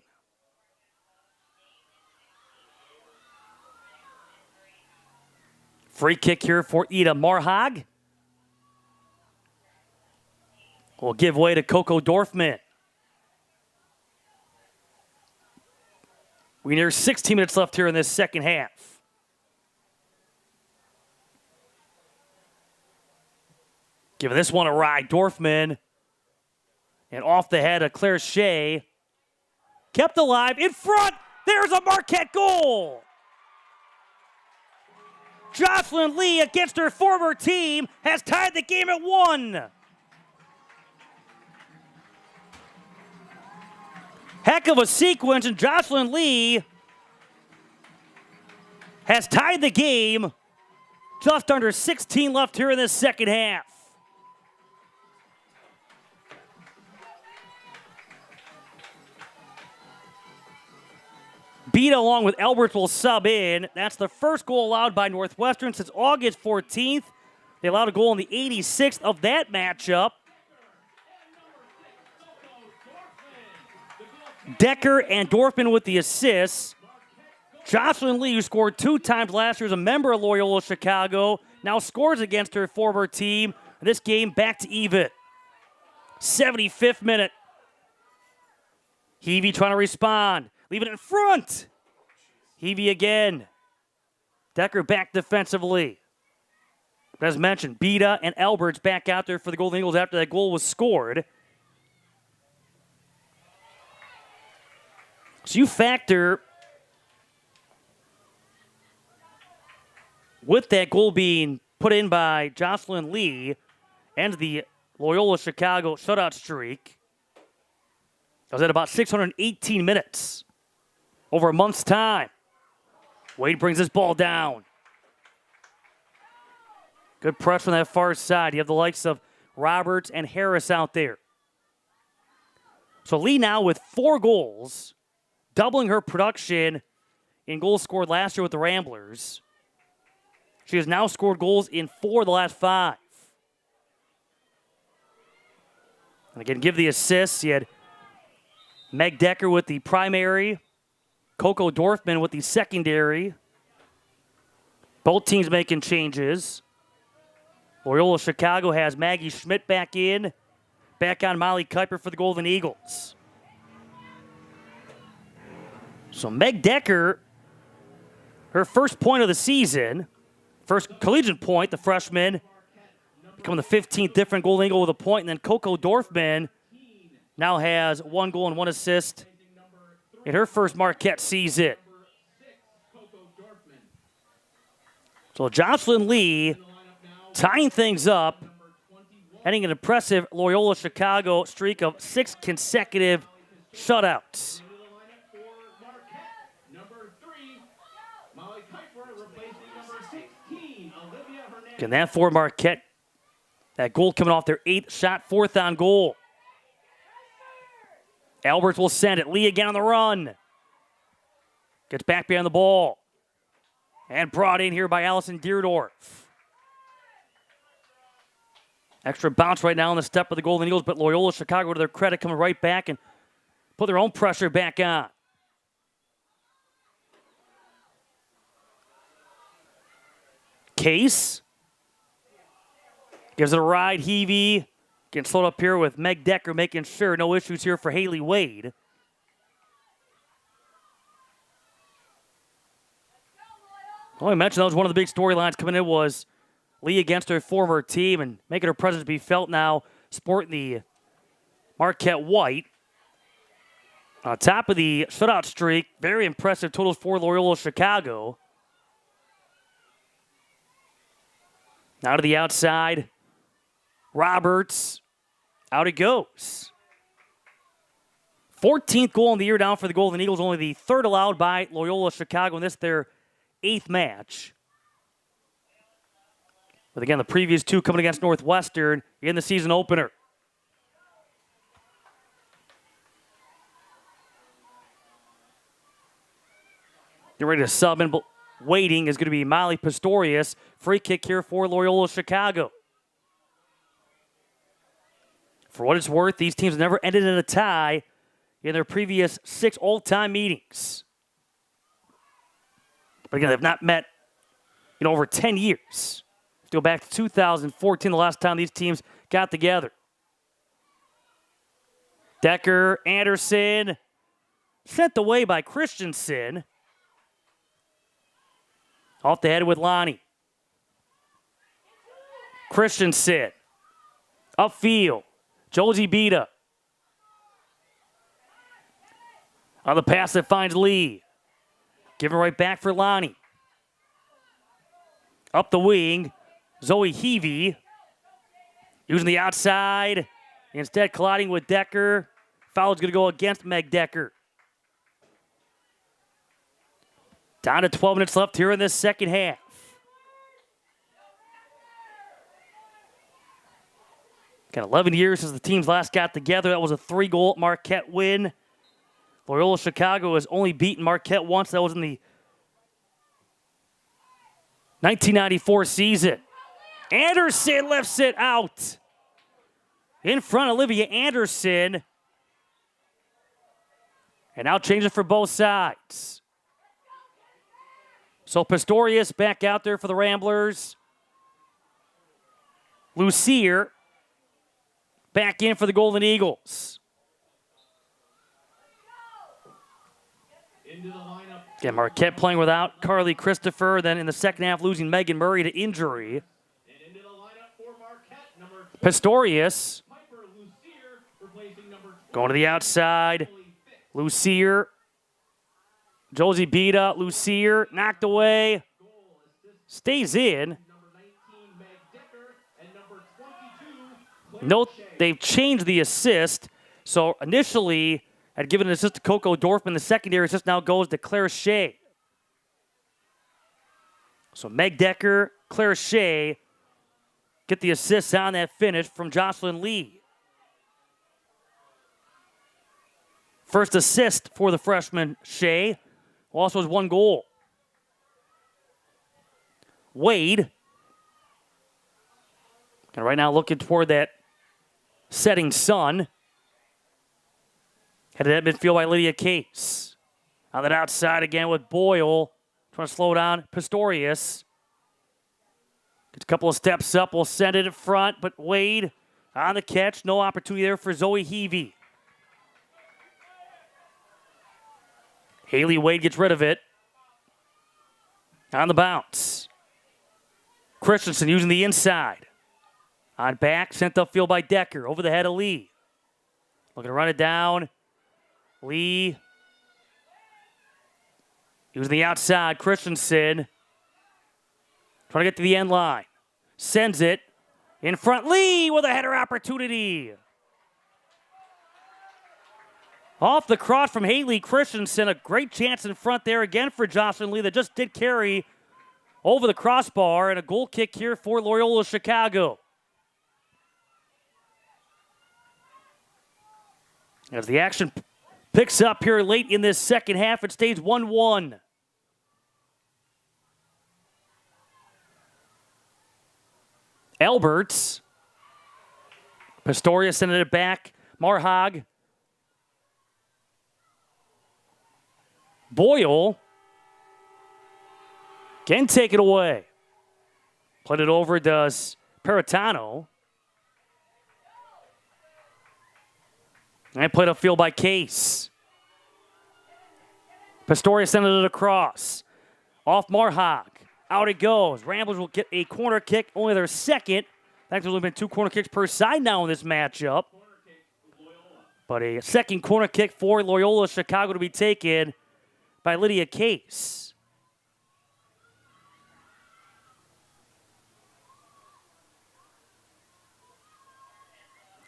Free kick here for Ida Marhag. Will give way to Coco Dorfman. We near 16 minutes left here in this second half. Giving this one a ride. Dorfman. And off the head of Claire Shea. Kept alive. In front. There's a Marquette goal. Jocelyn Lee against her former team has tied the game at 1. Heck of a sequence, and Jocelyn Lee has tied the game. Just under 16 left here in this second half. Beta along with Elbert will sub in. That's the first goal allowed by Northwestern since August 14th. They allowed a goal in the 86th of that matchup. Decker and Dorfman with the assists. Jocelyn Lee, who scored 2 times last year as a member of Loyola Chicago, now scores against her former team. This game back to even. 75th minute. Heavey trying to respond. Leave it in front. Heavey again. Decker back defensively. But as mentioned, Beta and Alberts back out there for the Golden Eagles after that goal was scored. So you factor with that goal being put in by Jocelyn Lee and the Loyola Chicago shutout streak. I was at about 618 minutes. Over a month's time. Wade brings this ball down. Good press from that far side. You have the likes of Roberts and Harris out there. So Lee now with 4 goals, doubling her production in goals scored last year with the Ramblers. She has now scored goals in 4 of the last 5. And again, give the assists. You had Meg Decker with the primary. Coco Dorfman with the secondary. Both teams making changes. Loyola Chicago has Maggie Schmidt back in. Back on Molly Kuiper for the Golden Eagles. So Meg Decker, her first point of the season, first collegiate point, the freshman, becoming the 15th different Golden Eagle with a point. And then Coco Dorfman now has 1 goal and 1 assist in her first Marquette season. So Jocelyn Lee tying things up, heading an impressive Loyola Chicago streak of 6 consecutive shutouts. And that for Marquette, that goal coming off their 8th shot, 4th on goal. Alberts will send it. Lee again on the run. Gets back behind the ball. And brought in here by Allison Deerdorf. Extra bounce right now on the step of the Golden Eagles, but Loyola Chicago, to their credit, coming right back and put their own pressure back on. Case gives it a ride. Heavey getting slowed up here with Meg Decker, making sure no issues here for Haley Wade. Well, I mentioned that was one of the big storylines coming in was Lee against her former team and making her presence be felt now, sporting the Marquette white. On top of the shutout streak, very impressive totals for Loyola Chicago. Now to the outside. Roberts. Out it goes. 14th goal in the year down for the Golden Eagles, only the 3rd allowed by Loyola Chicago, and this their 8th match. But again, the previous 2 coming against Northwestern in the season opener. Getting ready to sub in, but waiting is going to be Molly Pistorius. Free kick here for Loyola Chicago. For what it's worth, these teams never ended in a tie in their previous 6 all-time meetings. But again, they've not met in over 10 years. Let's go back to 2014, the last time these teams got together. Decker, Anderson, sent away by Christensen. Off the head with Lonnie. Christensen. Upfield. Josie Beta. On the pass that finds Lee. Giving right back for Lonnie. Up the wing. Zoe Heavey. Using the outside. Instead colliding with Decker. Foul's going to go against Meg Decker. Down to 12 minutes left here in this second half. Got 11 years since the teams last got together. That was a 3-goal Marquette win. Loyola Chicago has only beaten Marquette once. That was in the 1994 season. Anderson lifts it out. In front, Olivia Anderson. And now changes for both sides. So Pistorius back out there for the Ramblers. Lucier back in for the Golden Eagles. Again, Marquette playing without Carly Christopher. Then in the second half, losing Megan Murray to injury. Pistorius going to the outside. Lucier. Josie Beta, Lucier, knocked away. Stays in. Note they've changed the assist. So initially, had given an assist to Coco Dorfman. The secondary assist now goes to Claire Shea. So Meg Decker, Claire Shea get the assists on that finish from Jocelyn Lee. First assist for the freshman Shea. Also has 1 goal. Wade. And right now looking toward that setting sun. Headed at midfield by Lydia Case. On that outside again with Boyle. Trying to slow down Pistorius. Gets a couple of steps up. Will send it in front. But Wade on the catch. No opportunity there for Zoe Heavey. Haley Wade gets rid of it. On the bounce. Christensen using the inside. On back, sent upfield by Decker. Over the head of Lee. Looking to run it down. Lee. Using the outside. Christensen. Trying to get to the end line. Sends it. In front. Lee with a header opportunity. Off the cross from Haley Christensen. A great chance in front there again for Jocelyn Lee that just did carry over the crossbar. And a goal kick here for Loyola Chicago. As the action picks up here late in this second half, it stays 1-1. Alberts. Pistorius sending it back. Marhag. Boyle. Can take it away. Played it over does Peritano. And played upfield by Case. Pistorius sending it across. Off Marhag. Out it goes. Ramblers will get a corner kick, only their second. There's only been 2 corner kicks per side now in this matchup. But a second corner kick for Loyola Chicago to be taken by Lydia Case.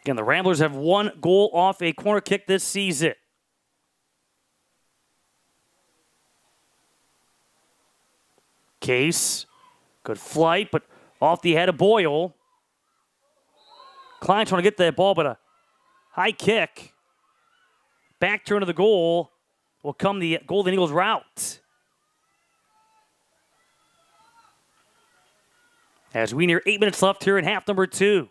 Again, the Ramblers have 1 goal off a corner kick this season. Case, good flight, but off the head of Boyle. Klein trying to get that ball, but a high kick. Back turn to the goal will come the Golden Eagles route. As we near 8 minutes left here in half number 2.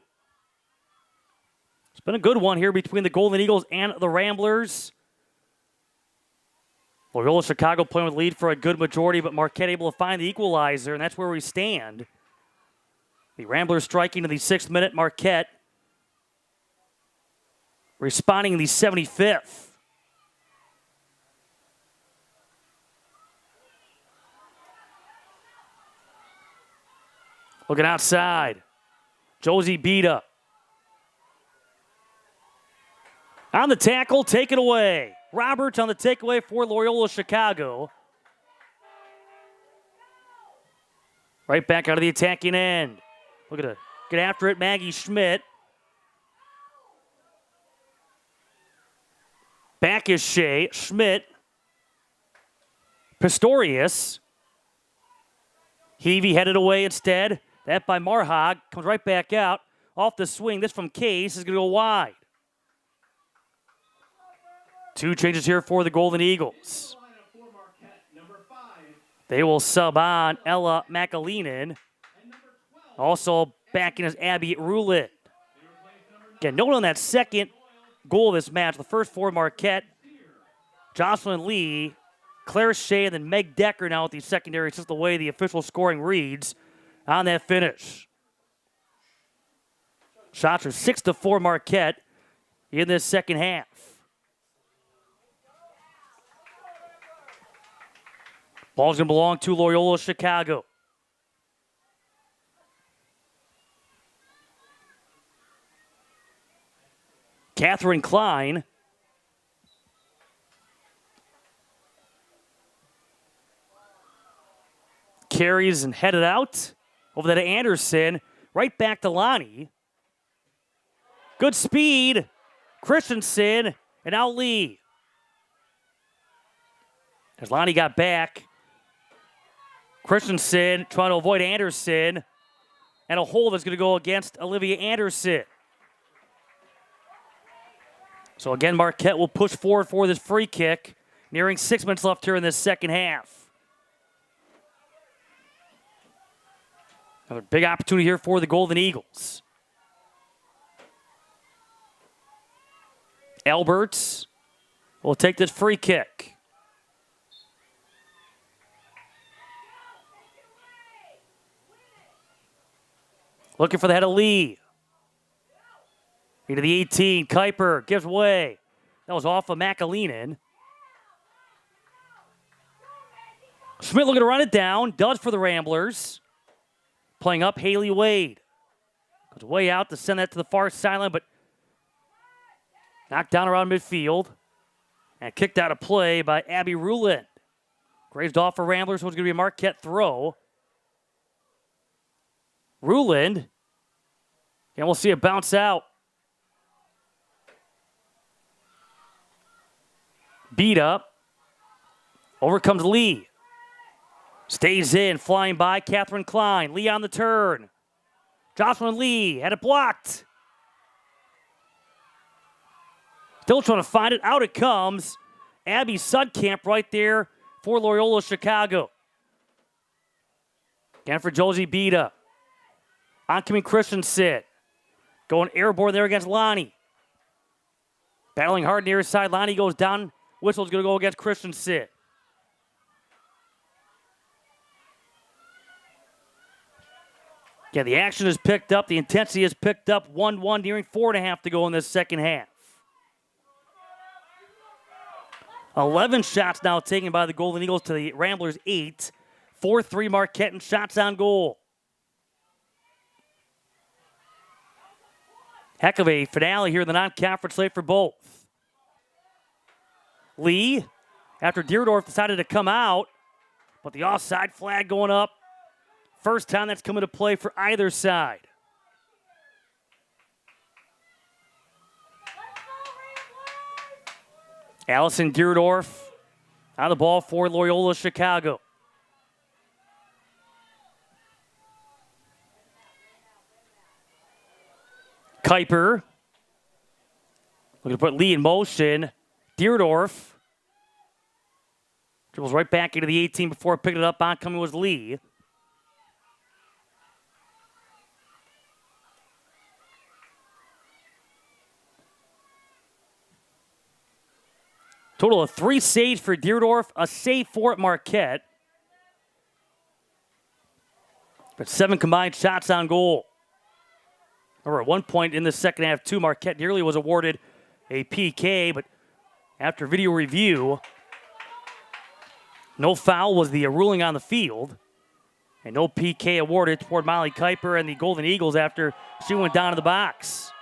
It's been a good one here between the Golden Eagles and the Ramblers. Loyola Chicago playing with lead for a good majority, but Marquette able to find the equalizer, and that's where we stand. The Ramblers striking in the 6th minute. Marquette responding in the 75th. Looking outside. Josie Beta. On the tackle, take it away. Roberts on the takeaway for Loyola Chicago. Right back out of the attacking end. Look at it. Get after it, Maggie Schmidt. Back is Shea. Schmidt. Pistorius. Heavey headed away instead. That by Marhag. Comes right back out. Off the swing. This from Case is going to go wide. 2 changes here for the Golden Eagles. They will sub on Ella McAleenan. Also back in is Abby Roulette. Again, note on that second goal of this match, the first for Marquette, Jocelyn Lee, Claire Shea, and then Meg Decker now at the secondary. It's just the way the official scoring reads on that finish. Shots are 6-4 Marquette in this second half. Ball's going to belong to Loyola Chicago. Catherine Klein. Carries and headed out. Over there to Anderson. Right back to Lonnie. Good speed. Christensen and now Lee. As Lonnie got back. Christensen trying to avoid Anderson. And a hold that's going to go against Olivia Anderson. So again, Marquette will push forward for this free kick. Nearing 6 minutes left here in this second half. Another big opportunity here for the Golden Eagles. Alberts will take this free kick. Looking for the head of Lee. Into the 18. Kuiper gives way. That was off of McAleenan. Schmidt looking to run it down. Does for the Ramblers. Playing up Haley Wade. Goes way out to send that to the far sideline, but knocked down around midfield. And kicked out of play by Abby Ruland. Grazed off for Ramblers, so it's going to be a Marquette throw. Ruland. And we'll see it bounce out. Beat up. Over comes Lee. Stays in, flying by Catherine Klein. Lee on the turn. Jocelyn Lee had it blocked. Still trying to find it. Out it comes. Abby Sudkamp right there for Loyola Chicago. Again for Josie Beta. Oncoming Christensen. Going airborne there against Lonnie. Battling hard near his side. Lonnie goes down. Whistle's going to go against Christensen. Yeah, the action is picked up. The intensity is picked up. 1-1, nearing 4.5 to go in this second half. 11 shots now taken by the Golden Eagles to the Ramblers' 8. 4-3 Marquette in shots on goal. Heck of a finale here in the non-conference slate for both. Lee, after Deerdorf decided to come out, but the offside flag going up. First time that's come into play for either side. Allison Deerdorf on the ball for Loyola Chicago. Kuiper looking to put Lee in motion. Deerdorf dribbles right back into the 18 before picking it up. Oncoming was Lee. Total of 3 saves for Deerdorf, a save for Marquette. But 7 combined shots on goal. Remember, at one point in the second half, too, Marquette nearly was awarded a PK, but after video review, no foul was the ruling on the field, and no PK awarded toward Molly Kuiper and the Golden Eagles after she went down to the box.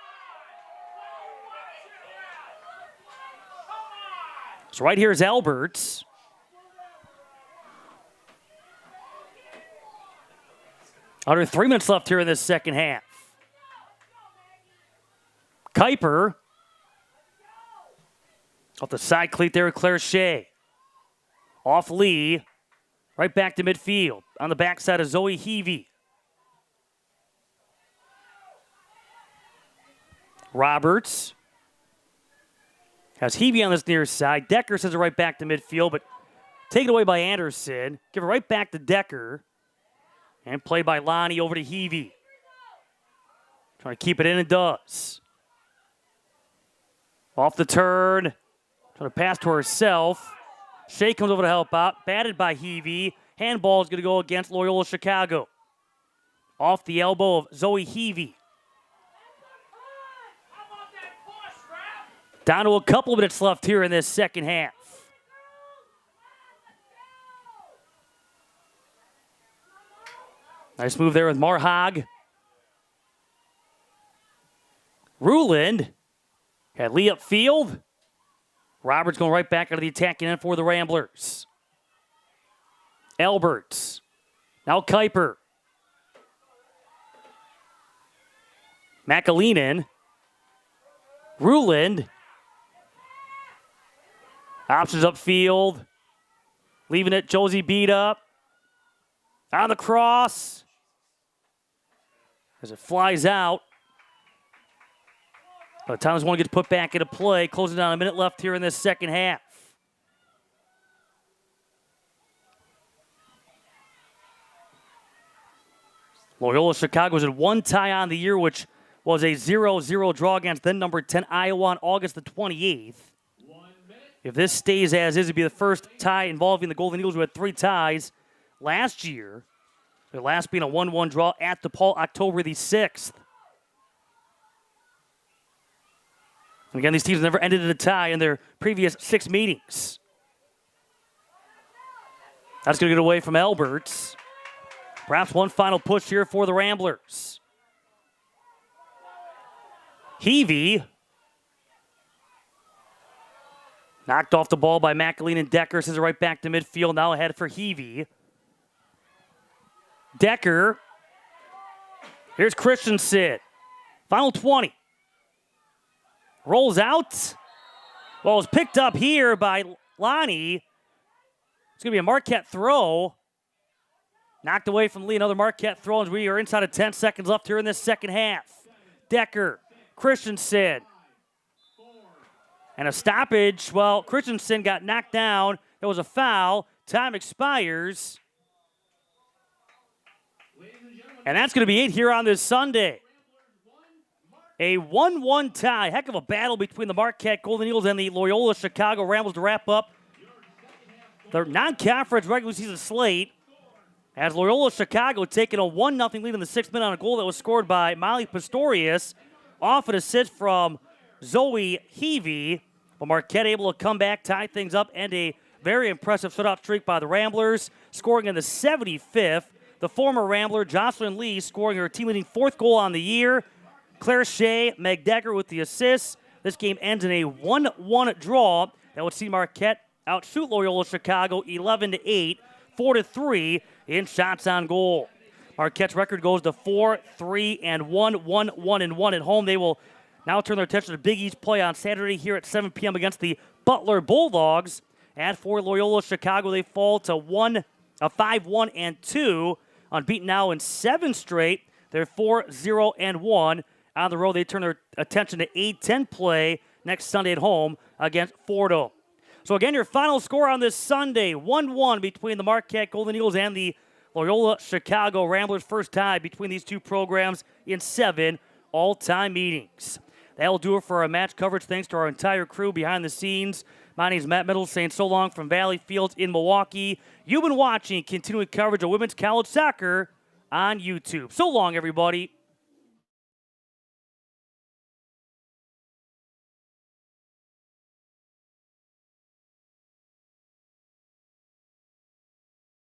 So right here is Alberts. Under 3 minutes left here in this second half. Kuiper. Off the side cleat there with Claire Shea. Off Lee. Right back to midfield. On the backside of Zoe Heavey. Roberts. Has Heavey on this near side. Decker sends it right back to midfield, but taken away by Anderson. Give it right back to Decker. And played by Lonnie over to Heavey. Trying to keep it in and does. Off the turn. Trying to pass to herself. Shea comes over to help out. Batted by Heavey. Handball is going to go against Loyola Chicago. Off the elbow of Zoe Heavey. Down to a couple minutes left here in this second half. Nice move there with Marhag. Ruland had Lee upfield. Roberts going right back out of the attacking end for the Ramblers. Alberts. Now Kuiper. McAleenan. Ruland. Options upfield. Leaving it, Josie beat up. On the cross. As it flies out. By the time this one gets put back into play, closing down a minute left here in this second half. Loyola Chicago's at 1 tie on the year, which was a 0-0 draw against then number 10 Iowa on August the 28th. If this stays as is, it'd be the first tie involving the Golden Eagles, who had 3 ties last year. Their last being a 1-1 draw at DePaul October the 6th. And again, these teams never ended in a tie in their previous 6 meetings. That's going to get away from Alberts. Perhaps one final push here for the Ramblers. Heavey. Knocked off the ball by McAleen and Decker. Sends it right back to midfield. Now ahead for Heavey. Decker. Here's Christensen. Final 20. Rolls out. Well, it's picked up here by Lonnie. It's going to be a Marquette throw. Knocked away from Lee. Another Marquette throw as we are inside of 10 seconds left here in this second half. Decker. Christensen. And a stoppage. Well, Christensen got knocked down. There was a foul. Time expires. And that's going to be it here on this Sunday. A 1-1 tie. Heck of a battle between the Marquette Golden Eagles and the Loyola Chicago Ramblers to wrap up their non-conference regular season slate. As Loyola Chicago taking a 1-0 lead in the 6th minute on a goal that was scored by Molly Pistorius off an assist from Zoe Heavey. But Marquette able to come back, tie things up, and a very impressive shutout streak by the Ramblers, scoring in the 75th. The former Rambler, Jocelyn Lee, scoring her team-leading 4th goal on the year. Claire Shea, Meg Decker with the assists. This game ends in a 1-1 draw that would see Marquette outshoot Loyola Chicago 11-8, 4-3 in shots on goal. Marquette's record goes to 4-3-1, 1-1-1 at home. They will now turn their attention to Big East play on Saturday here at 7 p.m. against the Butler Bulldogs. And for Loyola Chicago, they fall to 5-1-2, unbeaten now in 7 straight. They're 4-0-1. On the road, they turn their attention to A-10 play next Sunday at home against Fordham. So again, your final score on this Sunday, 1-1 between the Marquette Golden Eagles and the Loyola Chicago Ramblers. First tie between these two programs in 7 all-time meetings. That'll do it for our match coverage. Thanks to our entire crew behind the scenes. My name is Matt Middle, saying so long from Valley Fields in Milwaukee. You've been watching continuing coverage of women's college soccer on YouTube. So long, everybody.